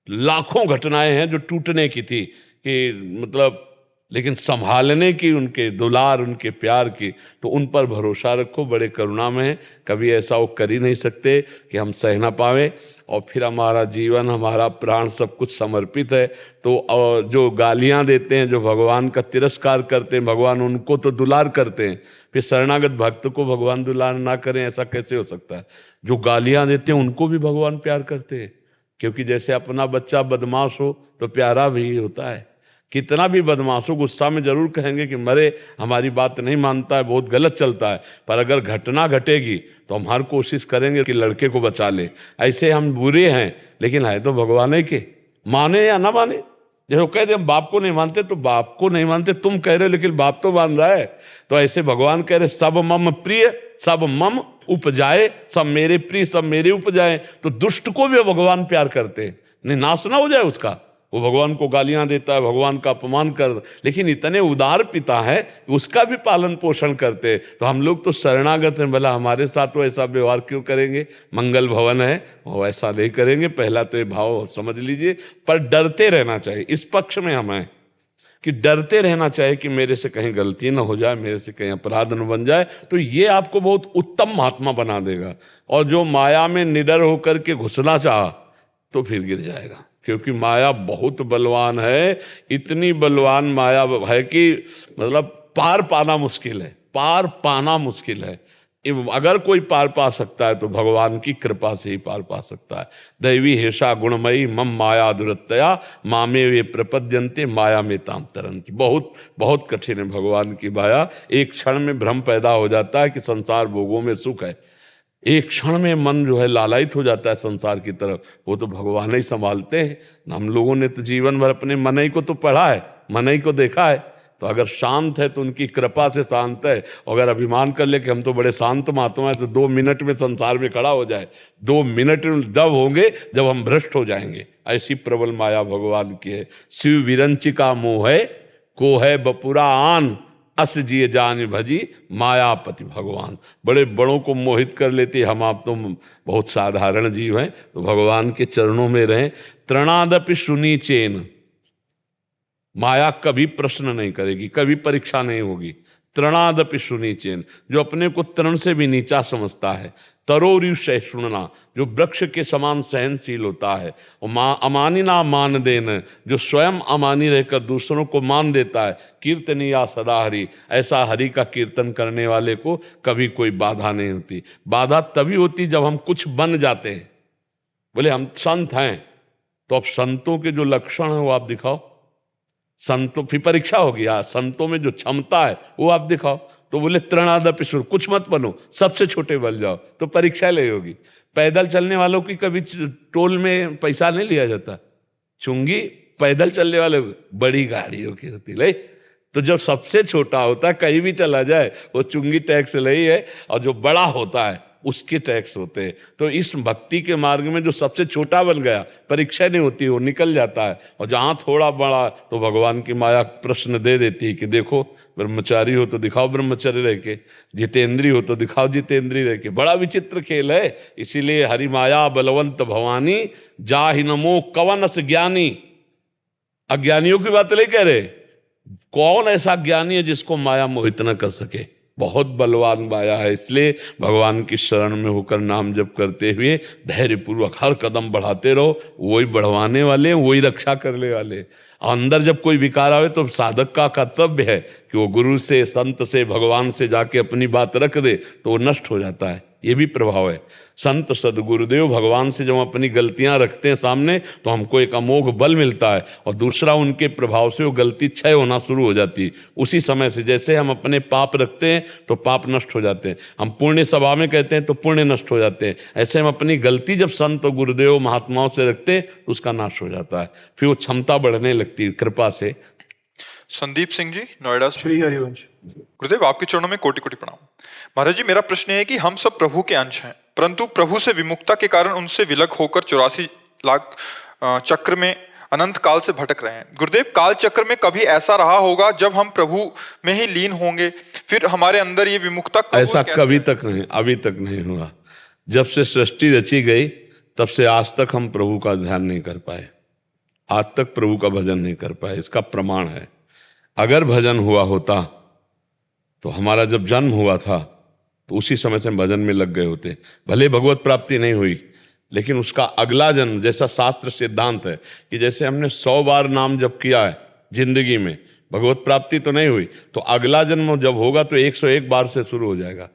लाखों घटनाएं हैं जो टूटने की थी, कि मतलब, लेकिन संभालने की, उनके दुलार, उनके प्यार की, तो उन पर भरोसा रखो, बड़े करुणा में है। कभी ऐसा वो कर ही नहीं सकते कि हम सह ना पावे, और फिर हमारा जीवन, हमारा प्राण सब कुछ समर्पित है। तो जो गालियां देते हैं, जो भगवान का तिरस्कार करते हैं, भगवान उनको तो दुलार करते हैं, फिर शरणागत भक्त को भगवान दुलार ना करें, ऐसा कैसे हो सकता है। जो गालियां देते हैं उनको भी भगवान प्यार करते हैं, क्योंकि जैसे अपना बच्चा बदमाश हो तो प्यारा भी होता है। कितना भी बदमाश हो, गुस्सा में जरूर कहेंगे कि मरे, हमारी बात नहीं मानता है, बहुत गलत चलता है, पर अगर घटना घटेगी तो हम हर कोशिश करेंगे कि लड़के को बचा ले। ऐसे हम बुरे हैं, लेकिन है तो भगवान ही के, माने या ना माने। जैसे कह दे हम बाप को नहीं मानते, तो बाप को नहीं मानते, तुम कह रहे हो, लेकिन बाप तो मान रहा है। तो ऐसे भगवान कह रहे सब मम प्रिय सब मम उपजाए, सब मेरे प्रिय सब मेरे उपजाए। तो दुष्ट को भी भगवान प्यार करते हैं, नहीं नाश ना हो जाए उसका। वो भगवान को गालियां देता है, भगवान का अपमान कर, लेकिन इतने उदार पिता है उसका भी पालन पोषण करते। तो हम लोग तो शरणागत हैं, भला हमारे साथ तो ऐसा व्यवहार क्यों करेंगे। मंगल भवन है, वो ऐसा नहीं करेंगे। पहला तो ये भाव समझ लीजिए। पर डरते रहना चाहिए, इस पक्ष में हम हैं कि डरते रहना चाहिए कि मेरे से कहीं गलती ना हो जाए, मेरे से कहीं अपराध न बन जाए। तो ये आपको बहुत उत्तम महात्मा बना देगा। और जो माया में निडर होकर के घुसना चाहा तो फिर गिर जाएगा, क्योंकि माया बहुत बलवान है। इतनी बलवान माया है कि मतलब पार पाना मुश्किल है, पार पाना मुश्किल है। अगर कोई पार पा सकता है तो भगवान की कृपा से ही पार पा सकता है। दैवी हेषा गुणमयी मम माया दुरत्तया मामे वे प्रपद्यन्ते माया में ताम तरन्ति। बहुत बहुत कठिन है भगवान की माया। एक क्षण में भ्रम पैदा हो जाता है कि संसार भोगों में सुख है, एक क्षण में मन जो है लालायित हो जाता है संसार की तरफ। वो तो भगवान ही संभालते हैं। हम लोगों ने तो जीवन भर अपने मन ही को तो पढ़ा है, मन ही को देखा है। तो अगर शांत है तो उनकी कृपा से शांत है। अगर अभिमान कर ले कि हम तो बड़े शांत महात्मा है, तो 2 मिनट में संसार में खड़ा हो जाए। 2 मिनट जब होंगे जब हम भ्रष्ट हो जाएंगे। ऐसी प्रबल माया भगवान की है। शिव विरंचिका मोह है को है बपुरा आन, अस जिए जान भजी मायापति भगवान। बड़े बड़ों को मोहित कर लेते, हम आप तो बहुत साधारण जीव हैं। तो भगवान के चरणों में रहें। तृणादपि सुनीचेन, माया कभी प्रश्न नहीं करेगी, कभी परीक्षा नहीं होगी। तृणादपि सुनीचेन, जो अपने को तृण से भी नीचा समझता है। तरोरिव सहिष्णुना, जो वृक्ष के समान सहनशील होता है। और अमानिना मान देन, जो स्वयं अमानी रहकर दूसरों को मान देता है। कीर्तनिया सदा हरि, ऐसा हरि का कीर्तन करने वाले को कभी कोई बाधा नहीं होती। बाधा तभी होती जब हम कुछ बन जाते हैं। बोले हम संत हैं, तो अब संतों के जो लक्षण हैं वो आप दिखाओ। संतों फिर परीक्षा होगी, हाँ संतों में जो क्षमता है वो आप दिखाओ। तो बोले तृणादपि शुर, कुछ मत बनो, सबसे छोटे बन जाओ, तो परीक्षा ले होगी। पैदल चलने वालों की कभी टोल में पैसा नहीं लिया जाता, चुंगी पैदल चलने वाले बड़ी गाड़ियों की होती ले। तो जब सबसे छोटा होता है कहीं भी चला जाए वो चुंगी टैक्स ले ही है, और जो बड़ा होता है उसके टैक्स होते हैं। तो इस भक्ति के मार्ग में जो सबसे छोटा बन गया, परीक्षा नहीं होती, वो निकल जाता है। और जहाँ थोड़ा बड़ा तो भगवान की माया प्रश्न दे देती है कि देखो ब्रह्मचारी हो तो दिखाओ ब्रह्मचारी रह के, जितेंद्री हो तो दिखाओ जितेंद्री रह के। बड़ा विचित्र खेल है। इसीलिए हरि माया बलवंत भवानी जाहि नमो कवनस ज्ञानी। अज्ञानियों की बात नहीं कह रहे, कौन ऐसा ज्ञानी है जिसको माया मोहित न कर सके। बहुत बलवान माया है। इसलिए भगवान की शरण में होकर नाम जप करते हुए धैर्यपूर्वक हर कदम बढ़ाते रहो। वही बढ़वाने वाले, वही रक्षा करने वाले। अंदर जब कोई विकार आवे तो साधक का कर्तव्य है कि वो गुरु से, संत से, भगवान से जाके अपनी बात रख दे, तो वो नष्ट हो जाता है। ये भी प्रभाव है। संत सदगुरुदेव भगवान से जब अपनी गलतियां रखते हैं सामने, तो हमको एक अमोघ बल मिलता है, और दूसरा उनके प्रभाव से वो गलती क्षय होना शुरू हो जाती है। उसी समय से जैसे हम अपने पाप रखते हैं तो पाप नष्ट हो जाते हैं, हम पुण्य सभा में कहते हैं तो पुण्य नष्ट हो जाते हैं। ऐसे हम अपनी गलती जब संत गुरुदेव महात्माओं से रखते हैं तो उसका नाश हो जाता है, फिर वो क्षमता बढ़ने लगती है कृपा से। संदीप सिंह जी, नोएडा से। श्री हरिवंश। गुरुदेव आपके चरणों में कोटि कोटि प्रणाम। महाराज जी, मेरा प्रश्न है कि हम सब प्रभु के अंश हैं, परंतु प्रभु से विमुखता के कारण उनसे विलग होकर 84 लाख चक्र में अनंत काल से भटक रहे हैं। गुरुदेव, काल चक्र में कभी ऐसा रहा होगा जब हम प्रभु में ही लीन होंगे, फिर हमारे अंदर ये विमुखता ऐसा कभी तक नहीं, अभी तक नहीं हुआ। जब से सृष्टि रची गई तब से आज तक हम प्रभु का ध्यान नहीं कर पाए, आज तक प्रभु का भजन नहीं कर पाए। इसका प्रमाण है। अगर भजन हुआ होता तो हमारा जब जन्म हुआ था तो उसी समय से भजन में लग गए होते। भले भगवत प्राप्ति नहीं हुई, लेकिन उसका अगला जन्म, जैसा शास्त्र सिद्धांत है कि जैसे हमने 100 बार नाम जप किया है जिंदगी में, भगवत प्राप्ति तो नहीं हुई, तो अगला जन्म जब होगा तो 101 बार से शुरू हो जाएगा,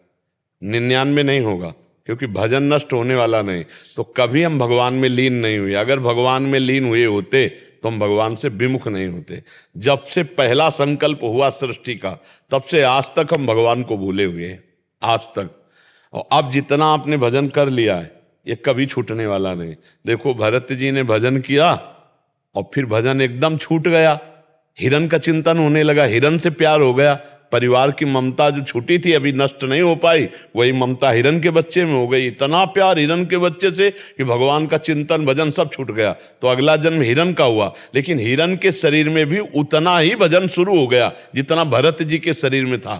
99 नहीं होगा, क्योंकि भजन नष्ट होने वाला नहीं। तो कभी हम भगवान में लीन नहीं हुए। अगर भगवान में लीन हुए होते तो हम भगवान से विमुख नहीं होते। जब से पहला संकल्प हुआ सृष्टि का, तब से आज तक हम भगवान को भूले हुए हैं, आज तक। और अब जितना आपने भजन कर लिया है ये कभी छूटने वाला नहीं। देखो भरत जी ने भजन किया और फिर भजन एकदम छूट गया, हिरण का चिंतन होने लगा, हिरण से प्यार हो गया। परिवार की ममता जो छूटी थी अभी नष्ट नहीं हो पाई, वही ममता हिरण के बच्चे में हो गई। इतना प्यार हिरण के बच्चे से कि भगवान का चिंतन भजन सब छूट गया। तो अगला जन्म हिरण का हुआ, लेकिन हिरण के शरीर में भी उतना ही भजन शुरू हो गया जितना भरत जी के शरीर में था।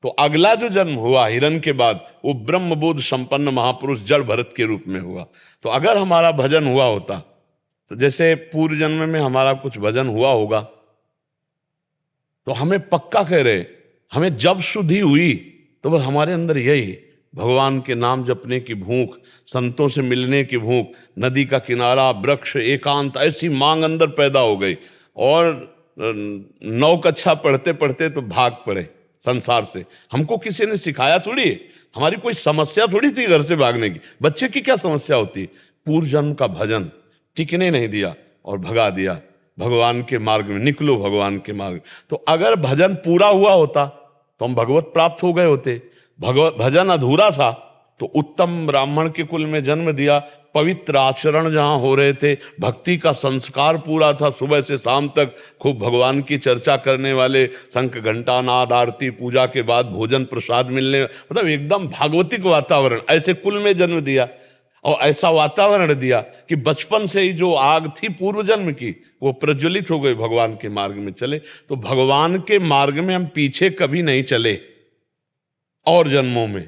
तो अगला जो जन्म हुआ हिरण के बाद, वो ब्रह्मबोध संपन्न महापुरुष जड़ भरत के रूप में हुआ। तो अगर हमारा भजन हुआ होता, तो जैसे पूर्व जन्म में हमारा कुछ भजन हुआ होगा, तो हमें पक्का कह रहे, हमें जब शुद्धि हुई तो बस हमारे अंदर यही भगवान के नाम जपने की भूख, संतों से मिलने की भूख, नदी का किनारा, वृक्ष, एकांत, ऐसी मांग अंदर पैदा हो गई। और 9 कक्षा पढ़ते पढ़ते तो भाग पड़े संसार से। हमको किसी ने सिखाया थोड़ी, हमारी कोई समस्या थोड़ी थी घर से भागने की। बच्चे की क्या समस्या होती? पूर्व जन्म का भजन टिकने नहीं दिया और भगा दिया। भगवान के मार्ग में निकलो, भगवान के मार्ग। तो अगर भजन पूरा हुआ होता तो हम भगवत प्राप्त हो गए होते। भजन अधूरा था तो उत्तम ब्राह्मण के कुल में जन्म दिया, पवित्र आचरण जहां हो रहे थे, भक्ति का संस्कार पूरा था, सुबह से शाम तक खूब भगवान की चर्चा करने वाले, शंख घंटा नाद आरती पूजा के बाद भोजन प्रसाद मिलने, मतलब एकदम भागवतिक वातावरण, ऐसे कुल में जन्म दिया। और ऐसा वातावरण दिया कि बचपन से ही जो आग थी पूर्व जन्म की वो प्रज्वलित हो गई, भगवान के मार्ग में चले। तो भगवान के मार्ग में हम पीछे कभी नहीं चले और जन्मों में,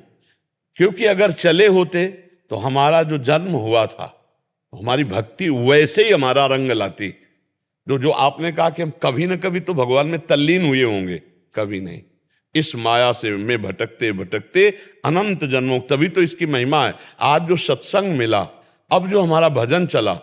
क्योंकि अगर चले होते तो हमारा जो जन्म हुआ था हमारी भक्ति वैसे ही हमारा रंग लाती। तो जो आपने कहा कि हम कभी ना कभी तो भगवान में तल्लीन हुए होंगे, कभी नहीं। इस माया से में भटकते भटकते अनंत जन्मों, तभी तो इसकी महिमा है। आज जो सत्संग मिला, अब जो हमारा भजन चला,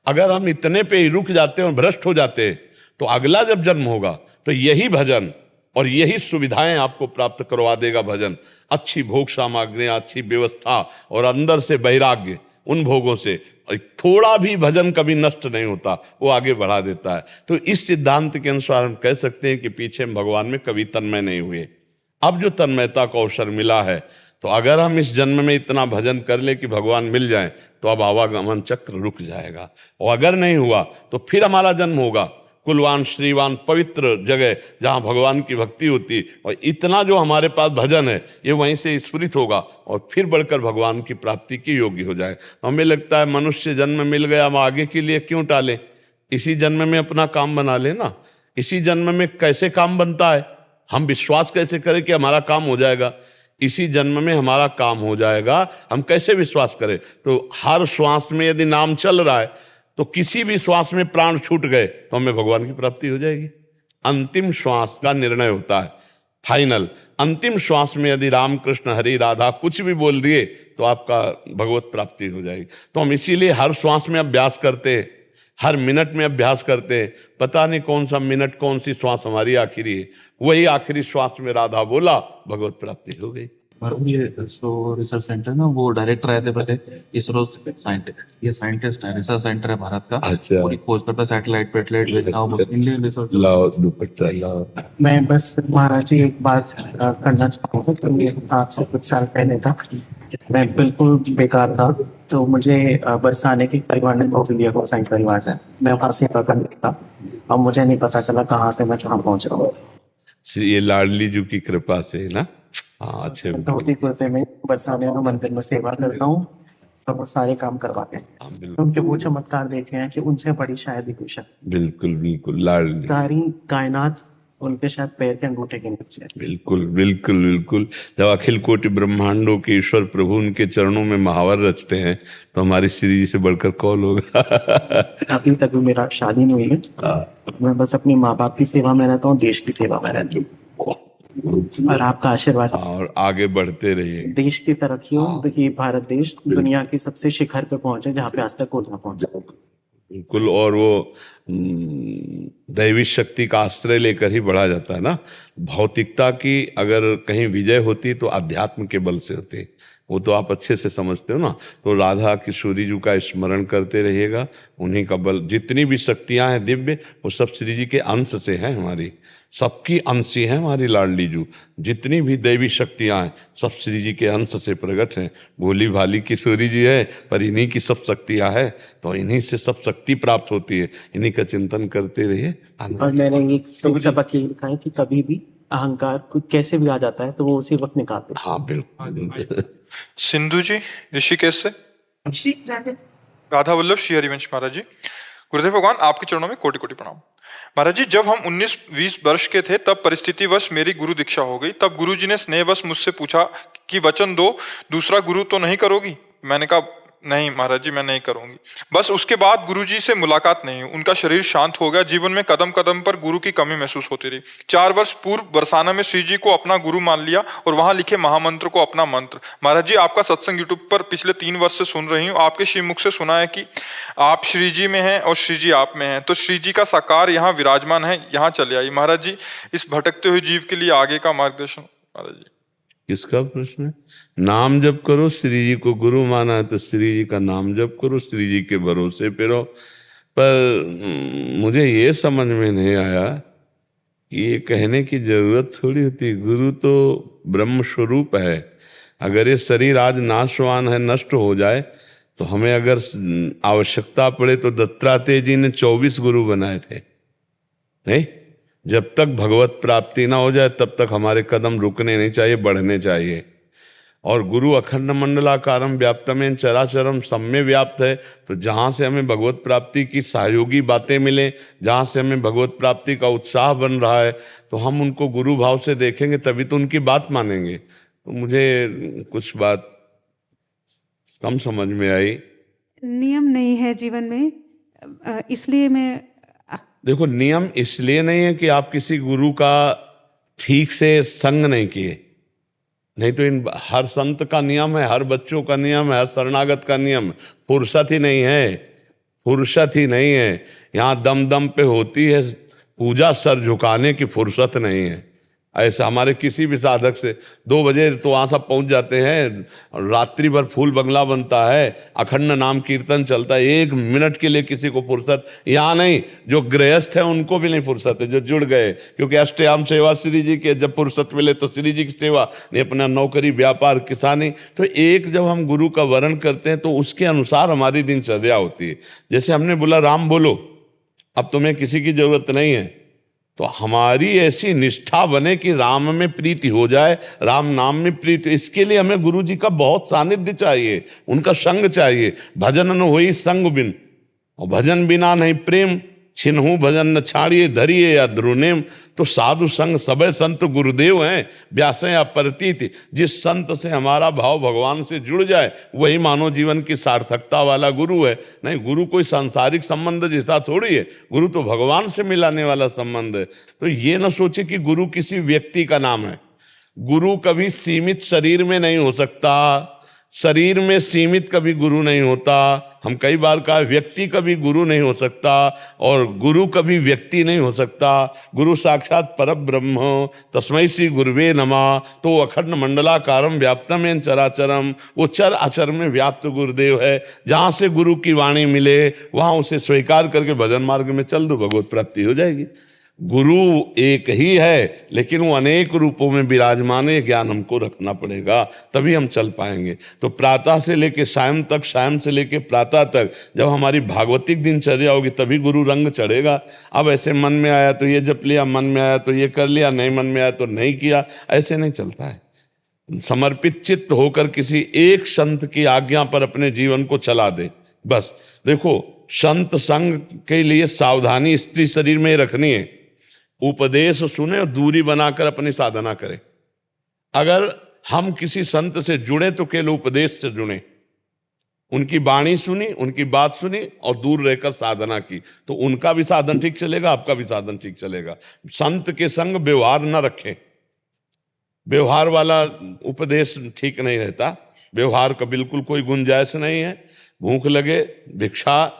अगर हम इतने पे ही रुक जाते और भ्रष्ट हो जाते तो अगला जब जन्म होगा तो यही भजन और यही सुविधाएं आपको प्राप्त करवा देगा भजन। अच्छी भोग सामग्रियां, अच्छी व्यवस्था और अंदर से वैराग्य, उन भोगों से थोड़ा भी भजन कभी नष्ट नहीं होता, वो आगे बढ़ा देता है। तो इस सिद्धांत के अनुसार हम कह सकते हैं कि पीछे हम भगवान में कभी तन्मय नहीं हुए। अब जो तन्मयता का अवसर मिला है, तो अगर हम इस जन्म में इतना भजन कर ले कि भगवान मिल जाए, तो अब आवागमन चक्र रुक जाएगा। और अगर नहीं हुआ तो फिर हमारा जन्म होगा कुलवान श्रीवान पवित्र जगह जहाँ भगवान की भक्ति होती, और इतना जो हमारे पास भजन है ये वहीं से स्फुरित होगा और फिर बढ़कर भगवान की प्राप्ति के योग्य हो जाए। हमें लगता है मनुष्य जन्म मिल गया, हम आगे के लिए क्यों टालें, इसी जन्म में अपना काम बना लेना। इसी जन्म में कैसे काम बनता है, हम विश्वास कैसे करें कि हमारा काम हो जाएगा, इसी जन्म में हमारा काम हो जाएगा, हम कैसे विश्वास करें। तो हर श्वास में यदि नाम चल रहा है, तो किसी भी श्वास में प्राण छूट गए तो हमें भगवान की प्राप्ति हो जाएगी। अंतिम श्वास का निर्णय होता है, फाइनल। अंतिम श्वास में यदि राम कृष्ण हरि राधा कुछ भी बोल दिए तो आपका भगवत प्राप्ति हो जाएगी। तो हम इसीलिए हर श्वास में अभ्यास करते हैं, हर मिनट में अभ्यास करते हैं। पता नहीं कौन सा मिनट, कौन सी श्वास हमारी आखिरी है, वही आखिरी श्वास में राधा बोला, भगवत प्राप्ति हो गई। और ये इसरो रिसर्च सेंटर ना, वो डायरेक्टर आए थे पहले इसरो साइंटिस्ट, ये साइंटिस्ट है, रिसर्च सेंटर है भारत का। अच्छा। और खोज करता है सैटेलाइट पेटलाइट भेजना, इंडियन रिसर्च। लाओ दुपट्टा लाओ। मैं बस महाराज जी एक बात करना चाहूँगा। तो ये आज से कुछ साल पहले था, मैं बिल्कुल बेकार था, तो मुझे बरसाने के परिवार ने नौकरी दिया, को साइंस परिवार है, मैं वहाँ से करने था। अब मुझे नहीं पता चला कहाँ से मैं कहाँ पहुँच रहा हूँ। ये लाडली जी की कृपा से ना। हाँ, अच्छे। धोती कुर्ते में बरसाने में मंदिर में सेवा करता हूँ, तो वो सारे काम करवाते हैं। हाँ, बिल्कुल उनके वो चमत्कार देखे हैं कि उनसे बड़ी शायद ही कुछ है। बिल्कुल बिल्कुल लाडली, सारी कायनात उनके शायद पैर के अंगूठे के नीचे है। बिल्कुल बिल्कुल बिल्कुल। जब अखिल कोटि ब्रह्मांडों के ईश्वर प्रभु उनके चरणों में महावर रचते हैं, तो हमारी श्री जी से बढ़कर कौन होगा। अभी तक भी मेरा शादी नहीं हुई है, मैं बस अपनी माँ बाप की सेवा में रहता हूँ, देश की सेवा में रहता हूँ, और आपका आशीर्वाद। और आगे बढ़ते रहिए। देश की तरक्की हो, देखिए भारत देश दुनिया की सबसे शिखर पे पहुंचे जहाँ पे आज तक कोई ना पहुंचा। बिल्कुल। और वो दैवी शक्ति का आश्रय लेकर ही बढ़ा जाता है ना। भौतिकता की अगर कहीं विजय होती तो अध्यात्म के बल से होती, वो तो आप अच्छे से समझते हो ना। तो राधा किशोरी जी का स्मरण करते रहिएगा, उन्हीं का बल। जितनी भी शक्तियां हैं दिव्य, वो सब श्री जी के अंश से हैं, हमारी सबकी अंशी है हमारी लाडली जू। जितनी भी दैवी शक्तियां हैं सब श्री जी के अंश से प्रकट हैं। भोली भाली किशोरी जी है, पर इन्हीं की सब शक्तियां हैं, तो इन्हीं से सब शक्ति प्राप्त होती है। इन्हीं का चिंतन करते रहिए। और मैंने एक सबक ये लिखा है कि कभी भी अहंकार कोई कैसे भी आ जाता है तो वो उसी वक्त निकालते हैं। हाँ बिल्कुल। सिंधु जी ऋषिकेश से। राधा वल्लभ श्री हरिवंश महाराज जी। गुरुदेव भगवान आपके चरणों में कोटि कोटि प्रणाम। महाराज जी, जब हम 19-20 वर्ष के थे तब परिस्थितिवश मेरी गुरु दीक्षा हो गई। तब गुरुजी ने स्नेहवश मुझसे पूछा कि वचन दो, दूसरा गुरु तो नहीं करोगी। मैंने कहा नहीं महाराज जी, मैं नहीं करूंगी। बस उसके बाद गुरुजी से मुलाकात नहीं हुई। उनका शरीर शांत हो गया। जीवन में कदम कदम पर गुरु की कमी महसूस होती रही। 4 वर्ष पूर्व बरसाना में श्री जी को अपना गुरु मान लिया और वहां लिखे महामंत्र को अपना मंत्र। महाराज जी, आपका सत्संग यूट्यूब पर पिछले 3 वर्ष से सुन रही हूँ। आपके श्री मुख से सुना है कि आप श्री जी में हैं और श्री जी आप में हैं, तो श्री जी का साकार यहाँ विराजमान है, यहाँ चले आई। महाराज जी, इस भटकते हुए जीव के लिए आगे का मार्गदर्शन। महाराज जी, किसका प्रश्न है? नाम जप करो, श्री जी को गुरु माना है तो श्री जी का नाम जप करो, श्री जी के भरोसे पे रहो। पर मुझे ये समझ में नहीं आया कि ये कहने की जरूरत थोड़ी होती। गुरु तो ब्रह्म स्वरूप है। अगर ये शरीर आज नाशवान है, नष्ट हो जाए, तो हमें अगर आवश्यकता पड़े तो दत्तात्रेय जी ने 24 गुरु बनाए थे। नहीं, जब तक भगवत प्राप्ति ना हो जाए तब तक हमारे कदम रुकने नहीं चाहिए, बढ़ने चाहिए। और गुरु अखंड मंडलाकारम व्याप्तमेन चराचरम सब में व्याप्त है। तो जहाँ से हमें भगवत प्राप्ति की सहयोगी बातें मिले, जहाँ से हमें भगवत प्राप्ति का उत्साह बन रहा है, तो हम उनको गुरु भाव से देखेंगे, तभी तो उनकी बात मानेंगे। तो मुझे कुछ बात कम समझ में आई। नियम नहीं है जीवन में, इसलिए मैं देखो, नियम इसलिए नहीं है कि आप किसी गुरु का ठीक से संग नहीं किए, नहीं तो इन हर संत का नियम है, हर बच्चों का नियम है, हर शरणागत का नियम है। फुर्सत ही नहीं है, फुर्सत ही नहीं है। यहाँ दम दम पे होती है पूजा, सर झुकाने की फुर्सत नहीं है। ऐसा हमारे किसी भी साधक से 2 बजे तो वहाँ सब पहुँच जाते हैं, रात्रि भर फूल बंगला बनता है, अखंड नाम कीर्तन चलता है, 1 मिनट के लिए किसी को फुर्सत यहाँ नहीं। जो गृहस्थ है उनको भी नहीं फुर्सत है, जो जुड़ गए, क्योंकि अष्टयाम सेवा श्री जी के, जब फुर्सत मिले तो श्री जी की सेवा, नहीं अपना नौकरी व्यापार किसानी। तो एक जब हम गुरु का वर्ण करते हैं तो उसके अनुसार हमारी दिनचर्या होती है। जैसे हमने बोला राम बोलो, अब तुम्हें किसी की जरूरत नहीं है, तो हमारी ऐसी निष्ठा बने कि राम में प्रीति हो जाए, राम नाम में प्रीति। इसके लिए हमें गुरु जी का बहुत सानिध्य चाहिए, उनका संग चाहिए। भजन न होई संग बिन, और भजन बिना नहीं प्रेम, छिन्हू भजन न छाड़िए धरिए या ध्रुनेम। तो साधु संग सबे संत गुरुदेव हैं, व्यासें अपरतीत। जिस संत से हमारा भाव भगवान से जुड़ जाए वही मानव जीवन की सार्थकता वाला गुरु है। नहीं, गुरु कोई सांसारिक संबंध जैसा थोड़ी है, गुरु तो भगवान से मिलाने वाला संबंध है। तो ये न सोचे कि गुरु किसी व्यक्ति का नाम है। गुरु कभी सीमित शरीर में नहीं हो सकता, शरीर में सीमित कभी गुरु नहीं होता। हम कई बार कहा व्यक्ति कभी गुरु नहीं हो सकता, और गुरु कभी व्यक्ति नहीं हो सकता। गुरु साक्षात परब्रह्म तस्मै श्री गुरुवे नमः। तो अखंड मंडलाकारम व्याप्तम येन चराचरम, वो चर अचर में व्याप्त गुरुदेव है। जहाँ से गुरु की वाणी मिले वहाँ उसे स्वीकार करके भजन मार्ग में चल दो, भगवत प्राप्ति हो जाएगी। गुरु एक ही है, लेकिन वो अनेक रूपों में विराजमान है। ज्ञान हमको रखना पड़ेगा, तभी हम चल पाएंगे। तो प्रातः से लेके सायं तक, सायं से लेके प्रातः तक जब हमारी भागवतिक दिनचर्या होगी तभी गुरु रंग चढ़ेगा। अब ऐसे मन में आया तो ये जप लिया, मन में आया तो ये कर लिया, नहीं मन में आया तो नहीं किया, ऐसे नहीं चलता है। समर्पित चित्त होकर किसी एक संत की आज्ञा पर अपने जीवन को चला दे बस। देखो, संत संग के लिए सावधानी स्त्री शरीर में रखनी है। उपदेश सुने और दूरी बनाकर अपनी साधना करें। अगर हम किसी संत से जुड़े तो केवल उपदेश से जुड़े, उनकी वाणी सुनी, उनकी बात सुनी और दूर रहकर साधना की, तो उनका भी साधन ठीक चलेगा, आपका भी साधन ठीक चलेगा। संत के संग व्यवहार न रखें, व्यवहार वाला उपदेश ठीक नहीं रहता। व्यवहार का बिल्कुल कोई गुंजाइश नहीं है। भूख लगे भिक्षा,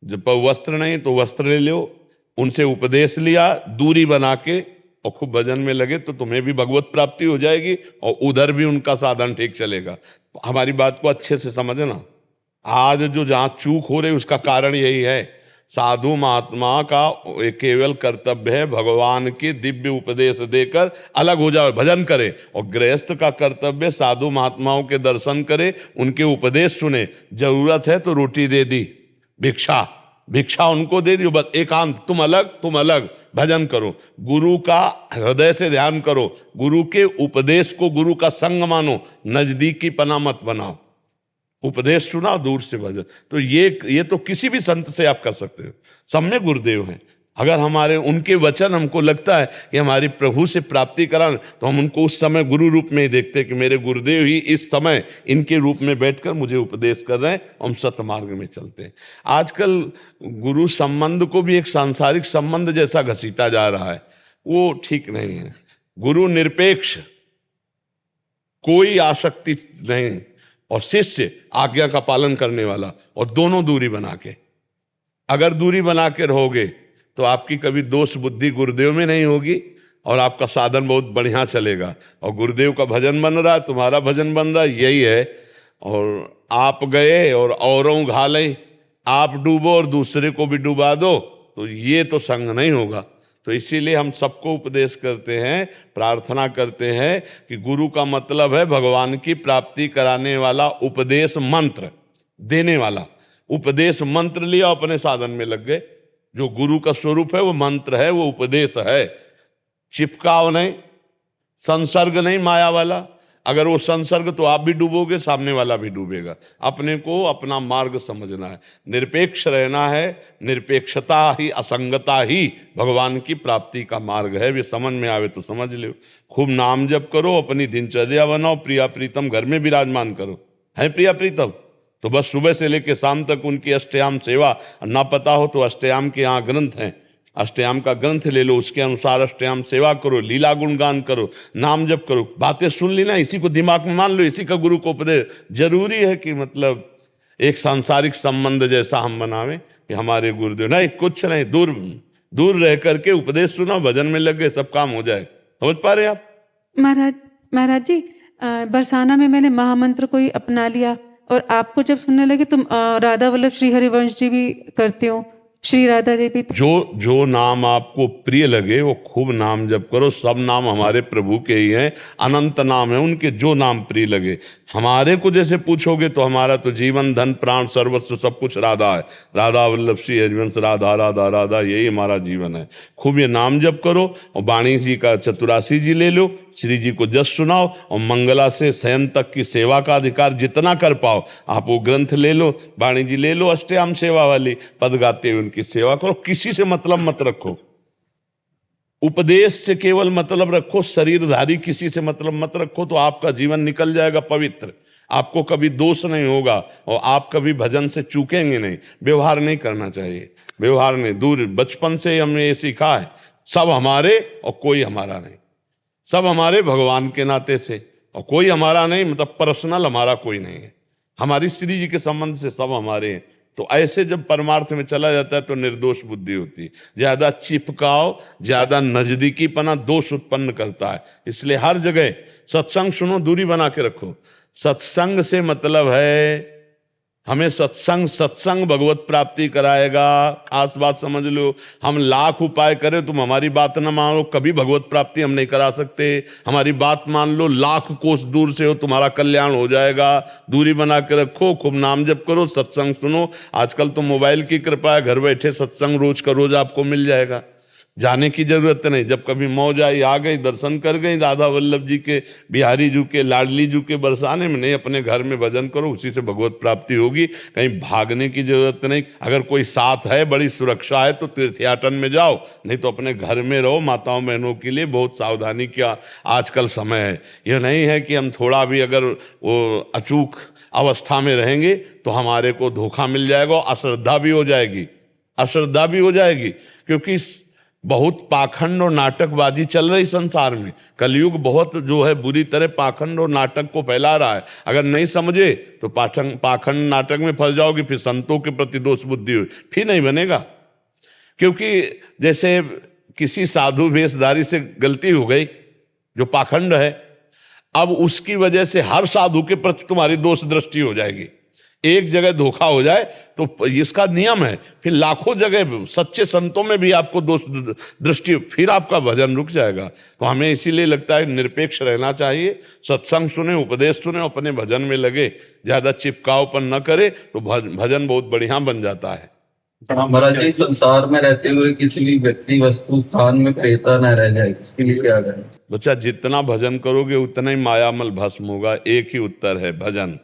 जब वस्त्र नहीं तो वस्त्र ले लो, उनसे उपदेश लिया, दूरी बना के और खूब भजन में लगे तो तुम्हें भी भगवत प्राप्ति हो जाएगी और उधर भी उनका साधन ठीक चलेगा। हमारी बात को अच्छे से समझना। आज जो जहाँ चूक हो रही उसका कारण यही है। साधु महात्मा का केवल कर्तव्य है भगवान के दिव्य उपदेश देकर अलग हो जाओ, भजन करे, और गृहस्थ का कर्तव्य साधु महात्माओं के दर्शन करे, उनके उपदेश सुने। जरूरत है तो रोटी दे दी, भिक्षा उनको दे दी, बस एकांत, तुम अलग भजन करो। गुरु का हृदय से ध्यान करो, गुरु के उपदेश को गुरु का संग मानो, नजदीकी पना मत बनाओ। उपदेश सुना, दूर से भजन। तो ये तो किसी भी संत से आप कर सकते हो, सब में गुरुदेव हैं। अगर हमारे उनके वचन हमको लगता है कि हमारी प्रभु से प्राप्ति कराना, तो हम उनको उस समय गुरु रूप में ही देखते हैं कि मेरे गुरुदेव ही इस समय इनके रूप में बैठकर मुझे उपदेश कर रहे हैं, हम सत्य मार्ग में चलते हैं। आजकल गुरु संबंध को भी एक सांसारिक संबंध जैसा घसीटा जा रहा है, वो ठीक नहीं है। गुरु निरपेक्ष, कोई आसक्ति नहीं, और शिष्य आज्ञा का पालन करने वाला, और दोनों दूरी बना के। अगर दूरी बना के रहोगे तो आपकी कभी दोष बुद्धि गुरुदेव में नहीं होगी और आपका साधन बहुत बढ़िया चलेगा। और गुरुदेव का भजन बन रहा है, तुम्हारा भजन बन रहा है, यही है। और आप गए और औरों घाले, आप डूबो और दूसरे को भी डुबा दो, तो ये तो संग नहीं होगा। तो इसीलिए हम सबको उपदेश करते हैं, प्रार्थना करते हैं कि गुरु का मतलब है भगवान की प्राप्ति कराने वाला, उपदेश मंत्र देने वाला। उपदेश मंत्र लिया, अपने साधन में लग गए। जो गुरु का स्वरूप है वो मंत्र है, वो उपदेश है। चिपकाव नहीं, संसर्ग नहीं माया वाला। अगर वो संसर्ग तो आप भी डूबोगे, सामने वाला भी डूबेगा। अपने को अपना मार्ग समझना है, निरपेक्ष रहना है। निरपेक्षता ही, असंगता ही भगवान की प्राप्ति का मार्ग है। वे समझ में आवे तो समझ लो। खूब नाम जप करो, अपनी दिनचर्या बनाओ, प्रिया प्रीतम घर में विराजमान करो। है प्रिया प्रीतम तो बस सुबह से लेकर शाम तक उनकी अष्टयाम सेवा। ना पता हो तो अष्टयाम के यहाँ ग्रंथ हैं, अष्टयाम का ग्रंथ ले लो, उसके अनुसार अष्टयाम सेवा करो, लीला गुणगान करो, नाम जप करो। बातें सुन ली ना, इसी को दिमाग में मान लो, इसी का गुरु को उपदेश। जरूरी है कि मतलब एक सांसारिक संबंध जैसा हम बनावें कि हमारे गुरुदेव नहीं, कुछ नहीं, दूर रह करके उपदेश सुनो, भजन में लग गए, सब काम हो जाए। समझ पा रहे हैं आप? महाराज जी, बरसाना में मैंने महामंत्र को ही अपना लिया और आपको जब सुनने लगे तुम राधा वल्लभ श्री हरिवंश जी भी करते हो, श्री राधा जी भी। जो नाम आपको प्रिय लगे वो खूब नाम जप करो। सब नाम हमारे प्रभु के ही हैं, अनंत नाम है उनके, जो नाम प्रिय लगे। हमारे को जैसे पूछोगे तो हमारा तो जीवन धन प्राण सर्वस्व सब कुछ राधा है। राधा वल्लभ श्री हरिवंश, राधा राधा राधा, यही हमारा जीवन है। खूब ये नाम जप करो और वाणी जी का चतुरासी जी ले लो, श्री जी को जस सुनाओ और मंगला से शयन तक की सेवा का अधिकार जितना कर पाओ आप वो ग्रंथ ले लो, वाणी जी ले लो, अष्टयाम सेवा वाली पद गाते हुए उनकी सेवा करो। किसी से मतलब मत रखो, उपदेश से केवल मतलब रखो, शरीरधारी किसी से मतलब मत रखो, तो आपका जीवन निकल जाएगा पवित्र। आपको कभी दोष नहीं होगा और आप कभी भजन से चूकेंगे नहीं। व्यवहार नहीं करना चाहिए, व्यवहार नहीं, दूर। बचपन से हमने ये सीखा है, सब हमारे और कोई हमारा नहीं। सब हमारे भगवान के नाते से और कोई हमारा नहीं, मतलब पर्सनल हमारा कोई नहीं है। हमारी श्री जी के संबंध से सब हमारे हैं। तो ऐसे जब परमार्थ में चला जाता है तो निर्दोष बुद्धि होती है। ज्यादा चिपकाव, ज्यादा नजदीकीपना दोष उत्पन्न करता है। इसलिए हर जगह सत्संग सुनो, दूरी बना के रखो। सत्संग से मतलब है हमें सत्संग भगवत प्राप्ति कराएगा। खास बात समझ लो, हम लाख उपाय करें, तुम हमारी बात न मानो, कभी भगवत प्राप्ति हम नहीं करा सकते। हमारी बात मान लो, लाख कोस दूर से हो, तुम्हारा कल्याण हो जाएगा। दूरी बना के रखो, खूब नाम जप करो, सत्संग सुनो। आजकल तो मोबाइल की कृपा है, घर बैठे सत्संग रोज का रोज आपको मिल जाएगा, जाने की जरूरत नहीं। जब कभी मौज आई, आ गई, दर्शन कर गई राधा वल्लभ जी के, बिहारी जी के, लाडली जी के बरसाने में। नहीं, अपने घर में भजन करो, उसी से भगवत प्राप्ति होगी। कहीं भागने की जरूरत नहीं। अगर कोई साथ है, बड़ी सुरक्षा है, तो तीर्थयाटन में जाओ, नहीं तो अपने घर में रहो। माताओं बहनों के लिए बहुत सावधानी का आजकल समय है। यह नहीं है कि हम थोड़ा भी अगर वो अचूक अवस्था में रहेंगे तो हमारे को धोखा मिल जाएगा, अश्रद्धा भी हो जाएगी, अश्रद्धा भी हो जाएगी। क्योंकि बहुत पाखंड और नाटकबाजी चल रही संसार में। कलयुग बहुत जो है बुरी तरह पाखंड और नाटक को फैला रहा है। अगर नहीं समझे तो पाखंड नाटक में फंस जाओगे, फिर संतों के प्रति दोष बुद्धि हो, फिर नहीं बनेगा। क्योंकि जैसे किसी साधु वेशधारी से गलती हो गई जो पाखंड है, अब उसकी वजह से हर साधु के प्रति तुम्हारी दोष दृष्टि हो जाएगी। एक जगह धोखा हो जाए तो इसका नियम है, फिर लाखों जगह सच्चे संतों में भी आपको दोष दृष्टि, फिर आपका भजन रुक जाएगा। तो हमें इसीलिए लगता है निरपेक्ष रहना चाहिए। सत्संग सुने, उपदेश सुने, अपने भजन में लगे, ज्यादा चिपकावपन न करे तो भजन बहुत बढ़िया बन जाता है। महाराज जी, संसार में रहते हुए किसी भी व्यक्ति वस्तु स्थान में प्रेता न रह जाए, इसके लिए क्या करें? बच्चा, जितना भजन करोगे उतना ही मायामल भस्म होगा। एक ही उत्तर है, भजन।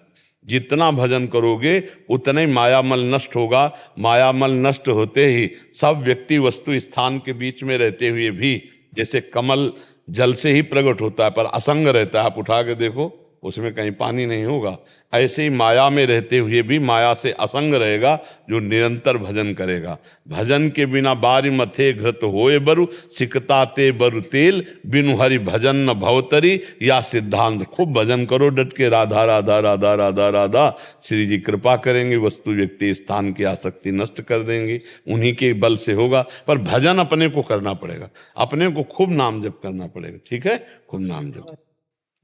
जितना भजन करोगे उतना ही मायामल नष्ट होगा। मायामल नष्ट होते ही सब व्यक्ति वस्तु स्थान के बीच में रहते हुए भी, जैसे कमल जल से ही प्रकट होता है पर असंग रहता है, आप उठा के देखो उसमें कहीं पानी नहीं होगा, ऐसे ही माया में रहते हुए भी माया से असंग रहेगा जो निरंतर भजन करेगा। भजन के बिना बारी मथे घृत होए बरु, सिकता ते बरु तेल, बिनु हरि भजन न भवतरी, या सिद्धांत। खूब भजन करो डट के, राधा राधा राधा राधा राधा। श्री जी कृपा करेंगे, वस्तु व्यक्ति स्थान की आसक्ति नष्ट कर देंगे, उन्हीं के बल से होगा। पर भजन अपने को करना पड़ेगा, अपने को खूब नाम जप करना पड़ेगा। ठीक है, खूब नाम जप।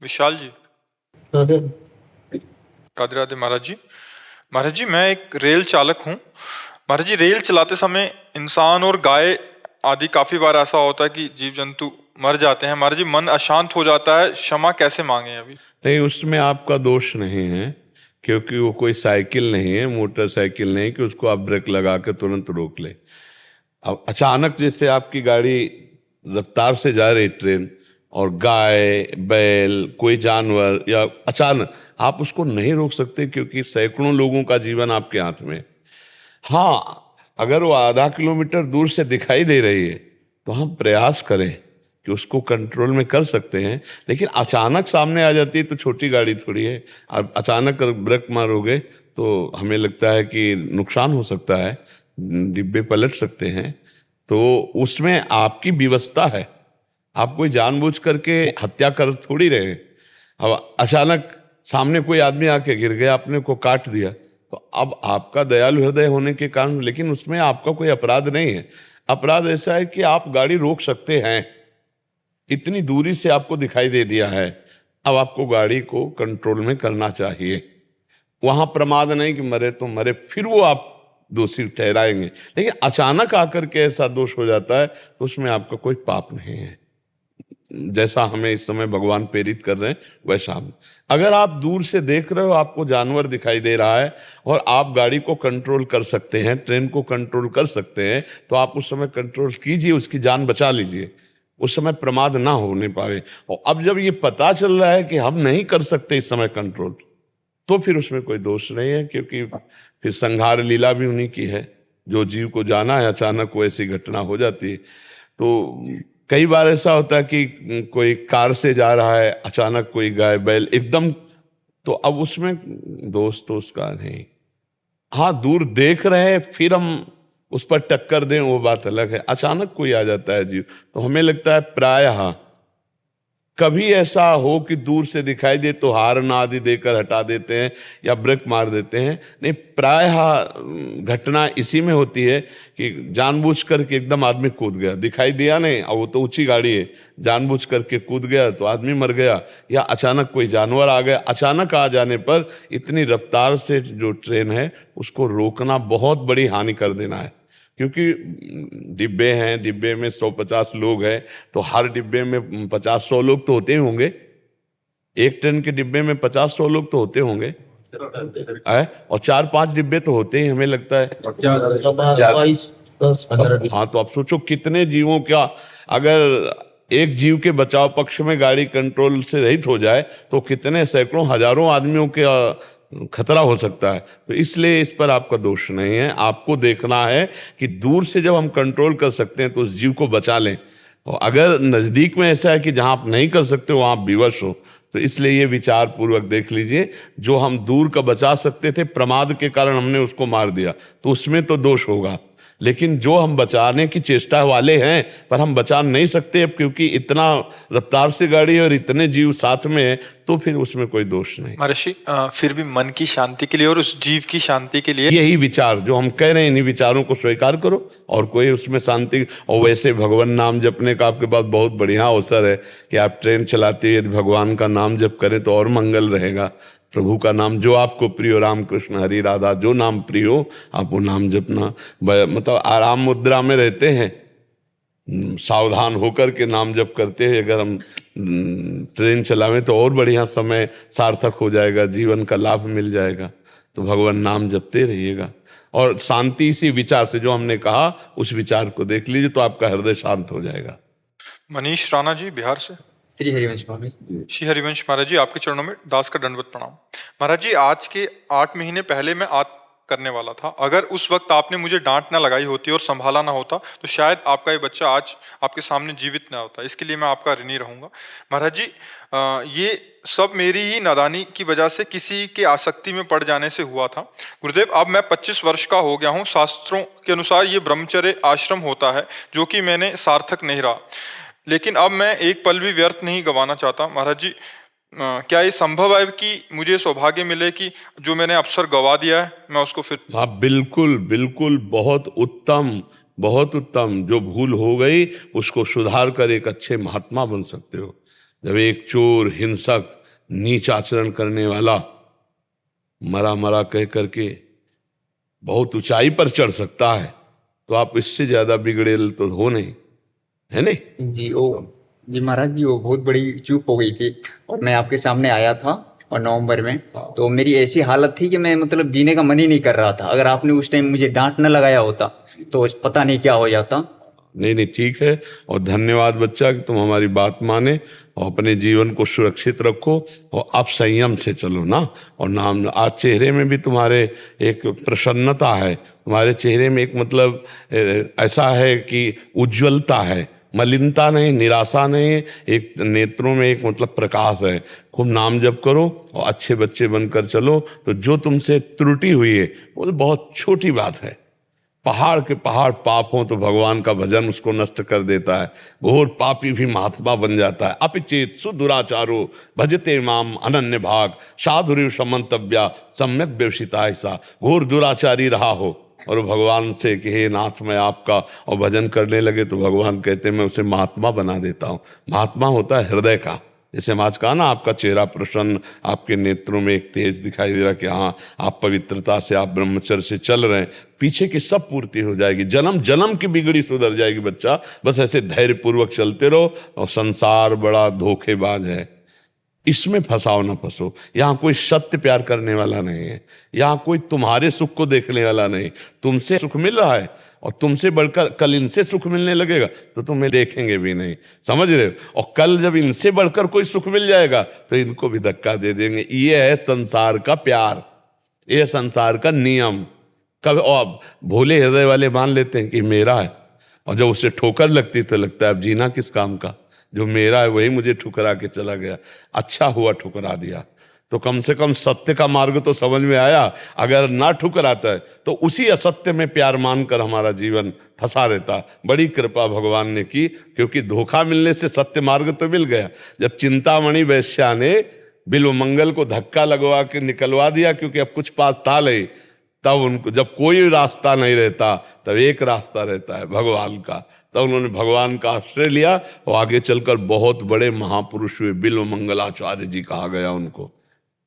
विशाल जी। राधे राधे महाराज जी। महाराज जी, मैं एक रेल चालक हूँ। महाराज जी, रेल चलाते समय इंसान और गाय आदि काफी बार ऐसा होता है कि जीव जंतु मर जाते हैं। महाराज जी, मन अशांत हो जाता है, क्षमा कैसे मांगे? अभी नहीं, उसमें आपका दोष नहीं है, क्योंकि वो कोई साइकिल नहीं है, मोटरसाइकिल नहीं कि उसको आप ब्रेक लगा के तुरंत रोक ले। अब अचानक जैसे आपकी गाड़ी रफ्तार से जा रही ट्रेन और गाय, बैल, कोई जानवर, या अचानक आप उसको नहीं रोक सकते, क्योंकि सैकड़ों लोगों का जीवन आपके हाथ में। हाँ, अगर वो आधा किलोमीटर दूर से दिखाई दे रही है तो हम प्रयास करें कि उसको कंट्रोल में कर सकते हैं। लेकिन अचानक सामने आ जाती है तो छोटी गाड़ी थोड़ी है, अब अचानक ब्रेक मारोगे तो हमें लगता है कि नुकसान हो सकता है, डिब्बे पलट सकते हैं। तो उसमें आपकी व्यवस्था है, आप कोई जानबूझ करके हत्या कर थोड़ी रहे। अब अचानक सामने कोई आदमी आके गिर गया, आपने को काट दिया, तो अब आपका दयालु हृदय होने के कारण, लेकिन उसमें आपका कोई अपराध नहीं है। अपराध ऐसा है कि आप गाड़ी रोक सकते हैं, इतनी दूरी से आपको दिखाई दे दिया है, अब आपको गाड़ी को कंट्रोल में करना चाहिए। वहां प्रमाद नहीं कि मरे तो मरे, फिर वो आप दोषी ठहराएंगे। लेकिन अचानक आकर के ऐसा दोष हो जाता है तो उसमें आपका कोई पाप नहीं है। जैसा हमें इस समय भगवान प्रेरित कर रहे हैं वैसा हम, अगर आप दूर से देख रहे हो, आपको जानवर दिखाई दे रहा है और आप गाड़ी को कंट्रोल कर सकते हैं, ट्रेन को कंट्रोल कर सकते हैं, तो आप उस समय कंट्रोल कीजिए, उसकी जान बचा लीजिए, उस समय प्रमाद ना होने पाए। और अब जब ये पता चल रहा है कि हम नहीं कर सकते इस समय कंट्रोल, तो फिर उसमें कोई दोष नहीं है, क्योंकि फिर संहार लीला भी उन्हीं की है। जो जीव को जाना है अचानक वो ऐसी घटना हो जाती है। तो कई बार ऐसा होता है कि कोई कार से जा रहा है, अचानक कोई गाय बैल एकदम, तो अब उसमें दोष तो उसका नहीं। हाँ, दूर देख रहे हैं फिर हम उस पर टक्कर दें वो बात अलग है। अचानक कोई आ जाता है जीव, तो हमें लगता है प्रायः कभी ऐसा हो कि दूर से दिखाई दे तो हार्न आदि देकर हटा देते हैं या ब्रेक मार देते हैं। नहीं, प्रायः घटना इसी में होती है कि जानबूझ करके एकदम आदमी कूद गया, दिखाई दिया नहीं, और वो तो ऊंची गाड़ी है, जानबूझ करके कूद गया तो आदमी मर गया, या अचानक कोई जानवर आ गया। अचानक आ जाने पर इतनी रफ्तार से जो ट्रेन है उसको रोकना बहुत बड़ी हानि कर देना है, क्योंकि डिब्बे हैं, डिब्बे में 150 लोग हैं, तो हर डिब्बे में 50-100 लोग तो होते ही होंगे। एक ट्रेन के डिब्बे में 50-100 लोग तो होते होंगे, और 4-5 डिब्बे तो होते ही, हमें लगता है। हाँ, तो आप सोचो कितने जीवों का, अगर एक जीव के बचाव पक्ष में गाड़ी कंट्रोल से रहित हो जाए तो कितने सैकड़ों हजारों आदमियों के खतरा हो सकता है। तो इसलिए इस पर आपका दोष नहीं है। आपको देखना है कि दूर से जब हम कंट्रोल कर सकते हैं तो उस जीव को बचा लें, और अगर नजदीक में ऐसा है कि जहां आप नहीं कर सकते वहां आप विवश हो, तो इसलिए ये विचार पूर्वक देख लीजिए। जो हम दूर का बचा सकते थे, प्रमाद के कारण हमने उसको मार दिया, तो उसमें तो दोष होगा। लेकिन जो हम बचाने की चेष्टा वाले हैं पर हम बचा नहीं सकते अब, क्योंकि इतना रफ्तार से गाड़ी और इतने जीव साथ में है, तो फिर उसमें कोई दोष नहीं। महर्षि, फिर भी मन की शांति के लिए और उस जीव की शांति के लिए यही विचार जो हम कह रहे हैं, इन्हीं विचारों को स्वीकार करो और कोई उसमें शांति। और वैसे भगवान नाम जपने का आपके पास बहुत बढ़िया अवसर है कि आप ट्रेन चलाते हुए यदि भगवान का नाम जप करें तो और मंगल रहेगा। प्रभु का नाम जो आपको प्रिय हो, राम कृष्ण हरि राधा, जो नाम प्रिय हो आप वो नाम जपना। मतलब आराम मुद्रा में रहते हैं, सावधान होकर के नाम जप करते हैं। अगर हम ट्रेन चलावें तो और बढ़िया समय सार्थक हो जाएगा, जीवन का लाभ मिल जाएगा। तो भगवान नाम जपते रहिएगा और शांति इसी विचार से, जो हमने कहा उस विचार को देख लीजिए तो आपका हृदय शांत हो जाएगा। मनीष राणा जी बिहार से। श्री हरिवंश महाराज। श्री हरिवंश महाराज जी, आपके चरणों में दास का दंडवत प्रणाम। महाराज जी, आज के 8 महीने पहले मैं करने वाला था। अगर उस वक्त आपने मुझे डांट ना लगाई होती और संभाला ना होता तो शायद आपका ये बच्चा आज आपके सामने जीवित ना होता। इसके लिए मैं आपका ऋणी रहूंगा। महाराज जी, ये सब मेरी ही नादानी की वजह से, किसी के आसक्ति में पड़ जाने से हुआ था। गुरुदेव, अब मैं 25 वर्ष का हो गया हूँ। शास्त्रों के अनुसार ये ब्रह्मचर्य आश्रम होता है, जो कि मैंने सार्थक नहीं रहा, लेकिन अब मैं एक पल भी व्यर्थ नहीं गंवाना चाहता। महाराज जी, क्या ये संभव है कि मुझे सौभाग्य मिले कि जो मैंने अवसर गवा दिया है मैं उसको फिर? हाँ, बिल्कुल बिल्कुल, बहुत उत्तम, बहुत उत्तम। जो भूल हो गई उसको सुधार कर एक अच्छे महात्मा बन सकते हो। जब एक चोर, हिंसक, नीच आचरण करने वाला मरा मरा कह करके बहुत ऊंचाई पर चढ़ सकता है, तो आप इससे ज्यादा बिगड़ेल तो हो नहीं, है नहीं? जी महाराज जी, वो बहुत बड़ी चूक हो गई थी। और मैं आपके सामने आया था और नवंबर में, तो मेरी ऐसी हालत थी कि मैं मतलब जीने का मन ही नहीं कर रहा था। अगर आपने उस टाइम मुझे डांट न लगाया होता तो पता नहीं क्या हो जाता। नहीं, ठीक है। और धन्यवाद बच्चा कि तुम हमारी बात माने और अपने जीवन को सुरक्षित रखो और आप संयम से चलो ना। और नाम, आज चेहरे में भी तुम्हारे एक प्रसन्नता है, तुम्हारे चेहरे में एक मतलब ऐसा है कि उज्ज्वलता है, मलिनता नहीं, निराशा नहीं, एक नेत्रों में एक मतलब प्रकाश है। खूब नाम जप करो और अच्छे बच्चे बनकर चलो। तो जो तुमसे त्रुटि हुई है वो तो बहुत छोटी बात है। पहाड़ के पहाड़ पाप हो तो भगवान का भजन उसको नष्ट कर देता है। घोर पापी भी महात्मा बन जाता है। अपिचेत सुदुराचारो भजते माम अनन्य भाग, साधुरिव समंतव्या सम्यक व्यवसिता। ऐसा घोर दुराचारी रहा हो और भगवान से कि हे नाथ मैं आपका, और भजन करने लगे तो भगवान कहते हैं मैं उसे महात्मा बना देता हूँ। महात्मा होता है हृदय का। जैसे हम आज कहा ना, आपका चेहरा प्रसन्न, आपके नेत्रों में एक तेज दिखाई दे रहा कि हाँ आप पवित्रता से, आप ब्रह्मचर्य से चल रहे हैं, पीछे की सब पूर्ति हो जाएगी। जन्म जन्म की बिगड़ी सुधर जाएगी बच्चा। बस ऐसे धैर्यपूर्वक चलते रहो। और संसार बड़ा धोखेबाज है, इसमें फंसाओ ना फंसो। यहाँ कोई सत्य प्यार करने वाला नहीं है, यहाँ कोई तुम्हारे सुख को देखने वाला नहीं। तुमसे सुख मिल रहा है और तुमसे बढ़कर कल इनसे सुख मिलने लगेगा तो तुम्हें देखेंगे भी नहीं, समझ रहे हो। और कल जब इनसे बढ़कर कोई सुख मिल जाएगा तो इनको भी धक्का दे देंगे। ये है संसार का प्यार, ये है संसार का नियम। कब और भोले हृदय वाले मान लेते हैं कि मेरा है, और जब उसे ठोकर लगती तो लगता है अब जीना किस काम का, जो मेरा है वही मुझे ठुकरा के चला गया। अच्छा हुआ ठुकरा दिया, तो कम से कम सत्य का मार्ग तो समझ में आया। अगर ना ठुकराता है तो उसी असत्य में प्यार मानकर हमारा जीवन फंसा रहता। बड़ी कृपा भगवान ने की, क्योंकि धोखा मिलने से सत्य मार्ग तो मिल गया। जब चिंतामणि वैश्या ने बिल्व मंगल को धक्का लगवा के निकलवा दिया, क्योंकि अब कुछ पास था नहीं, तब उनको जब कोई रास्ता नहीं रहता तब एक रास्ता रहता है भगवान का। तब उन्होंने भगवान का आश्रय लिया और आगे चलकर बहुत बड़े महापुरुष हुए। बिल्व मंगलाचार्य जी कहा गया उनको।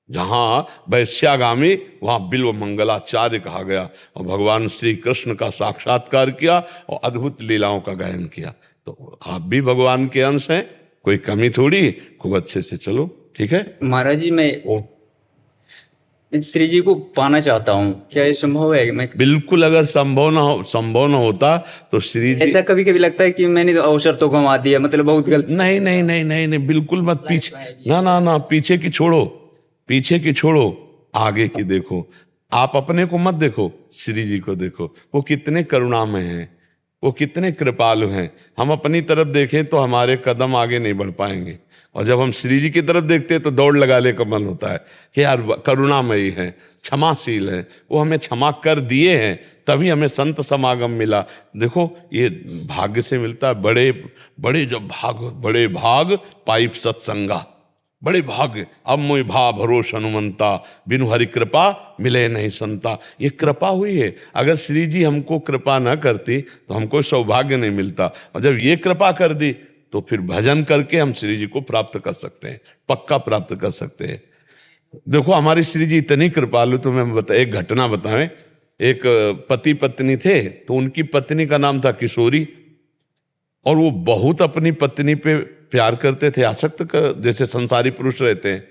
जहाँ वैश्यागामी वहाँ बिल्व मंगलाचार्य कहा गया। और भगवान श्री कृष्ण का साक्षात्कार किया और अद्भुत लीलाओं का गायन किया। तो आप भी भगवान के अंश हैं, कोई कमी थोड़ी। खूब अच्छे से चलो, ठीक है। महाराज जी मैं श्री जी को पाना चाहता हूँ, क्या ये संभव है? मैं बिल्कुल, अगर संभव न होता तो श्री जी। ऐसा कभी कभी लगता है कि मैंने तो अवसर तो गंवा दिया, मतलब बहुत गलत। नहीं नहीं नहीं नहीं नहीं, बिल्कुल मत। पीछे ना ना ना, पीछे की छोड़ो, पीछे की छोड़ो, आगे की देखो। आप अपने को मत देखो, श्री जी को देखो। वो कितने करुणामय हैं, वो कितने कृपालु हैं। हम अपनी तरफ देखें तो हमारे कदम आगे नहीं बढ़ पाएंगे, और जब हम श्री जी की तरफ देखते हैं तो दौड़ लगा ले का मन होता है कि यार करुणामयी है, क्षमाशील है, वो हमें क्षमा कर दिए हैं, तभी हमें संत समागम मिला। देखो ये भाग्य से मिलता है। बड़े बड़े जब बड़े भाग पाइप सत्संगा, बड़े भाग्य। अब मोहि भा भरोस हनुमंता, बिनु हरि कृपा मिले नहीं संता। ये कृपा हुई है। अगर श्री जी हमको कृपा न करती तो हमको सौभाग्य नहीं मिलता, और जब ये कृपा कर दी तो फिर भजन करके हम श्री जी को प्राप्त कर सकते हैं, पक्का प्राप्त कर सकते हैं। देखो हमारी श्री जी इतनी कृपालु। तो मैं एक घटना बताएं। एक पति पत्नी थे, तो उनकी पत्नी का नाम था किशोरी, और वो बहुत अपनी पत्नी पे प्यार करते थे, आसक्त जैसे संसारी पुरुष रहते हैं।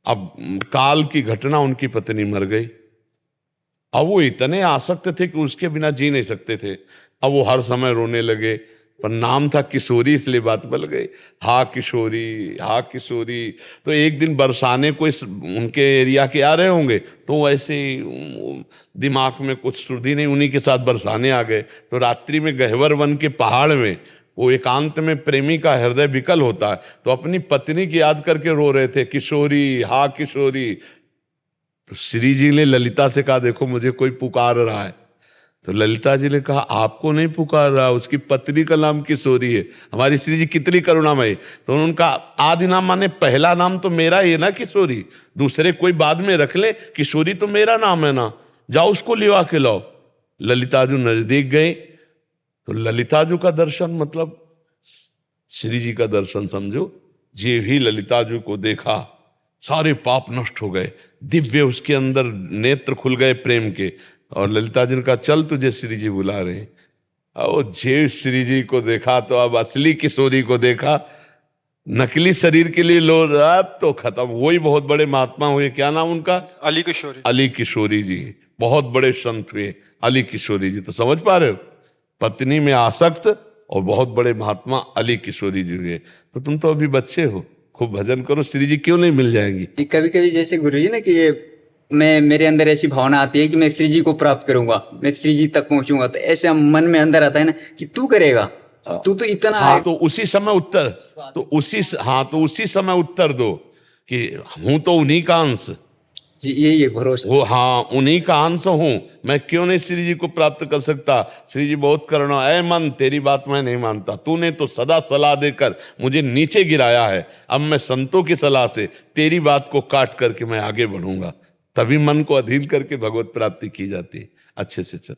अब काल की घटना, उनकी पत्नी मर गई। अब वो इतने आसक्त थे कि उसके बिना जी नहीं सकते थे। अब वो हर समय रोने लगे, पर नाम था किशोरी इसलिए बात बल गई। हा किशोरी, हा किशोरी। तो एक दिन बरसाने को उनके एरिया के आ रहे होंगे, तो ऐसे दिमाग में कुछ सुर्धी नहीं, उन्हीं के साथ बरसाने आ गए। तो रात्रि में गहवर वन के पहाड़ में, वो एकांत में प्रेमी का हृदय विकल होता है, तो अपनी पत्नी की याद करके रो रहे थे, किशोरी, हा किशोरी। तो श्री जी ने ललिता से कहा देखो मुझे कोई पुकार रहा है। तो ललिता जी ने कहा आपको नहीं पुकार रहा, उसकी पत्नी का नाम किशोरी है। हमारी श्री जी कितनी करुणामयी। तो उन्होंने कहा आदि नाम माने पहला नाम तो मेरा ही है ना किशोरी, दूसरे कोई बाद में रख ले, किशोरी तो मेरा नाम है ना, जाओ उसको लिवा के लाओ। ललिताजू नजदीक गए, तो ललिताजू का दर्शन मतलब श्री जी का दर्शन समझो। जे ही ललिताजू को देखा सारे पाप नष्ट हो गए, दिव्य उसके अंदर नेत्र खुल गए प्रेम के। और ललिता जी ने कहा चल तुझे श्री जी बुला रहे हैं। और जे श्री जी को देखा तो अब असली किशोरी को देखा, नकली शरीर के लिए लो, अब तो खत्म। वही बहुत बड़े महात्मा हुए, क्या नाम उनका? अली किशोरी। अली किशोरी जी बहुत बड़े संत हुए, अली किशोरी जी। तो समझ पा रहे हो, पत्नी में आसक्त और बहुत बड़े महात्मा अली किशोरी जी हुए। तो तुम तो अभी बच्चे हो, खूब भजन करो, श्री जी क्यों नहीं मिल जाएंगी। कभी कभी जैसे गुरु जी ना कि ये मेरे अंदर ऐसी भावना आती है कि मैं श्री जी को प्राप्त करूंगा, मैं श्री जी तक पहुंचूंगा, तो ऐसे मन में अंदर आता है ना कि तू करेगा, तू तो इतना हाँ, तो उसी समय उत्तर, तो उसी समय उत्तर दो कि हूं तो उन्हीं का अंश जी, यही है भरोसा। वो हाँ उन्हीं का अंश हूं, मैं क्यों नहीं श्री जी को प्राप्त कर सकता। श्री जी बहुत करुणा, ऐ मन तेरी बात मैं नहीं मानता, तूने तो सदा सलाह देकर मुझे नीचे गिराया है, अब मैं संतों की सलाह से तेरी बात को काट करके मैं आगे बढ़ूंगा। तभी मन को अधीन करके भगवत प्राप्ति की जाती है। अच्छे से चल।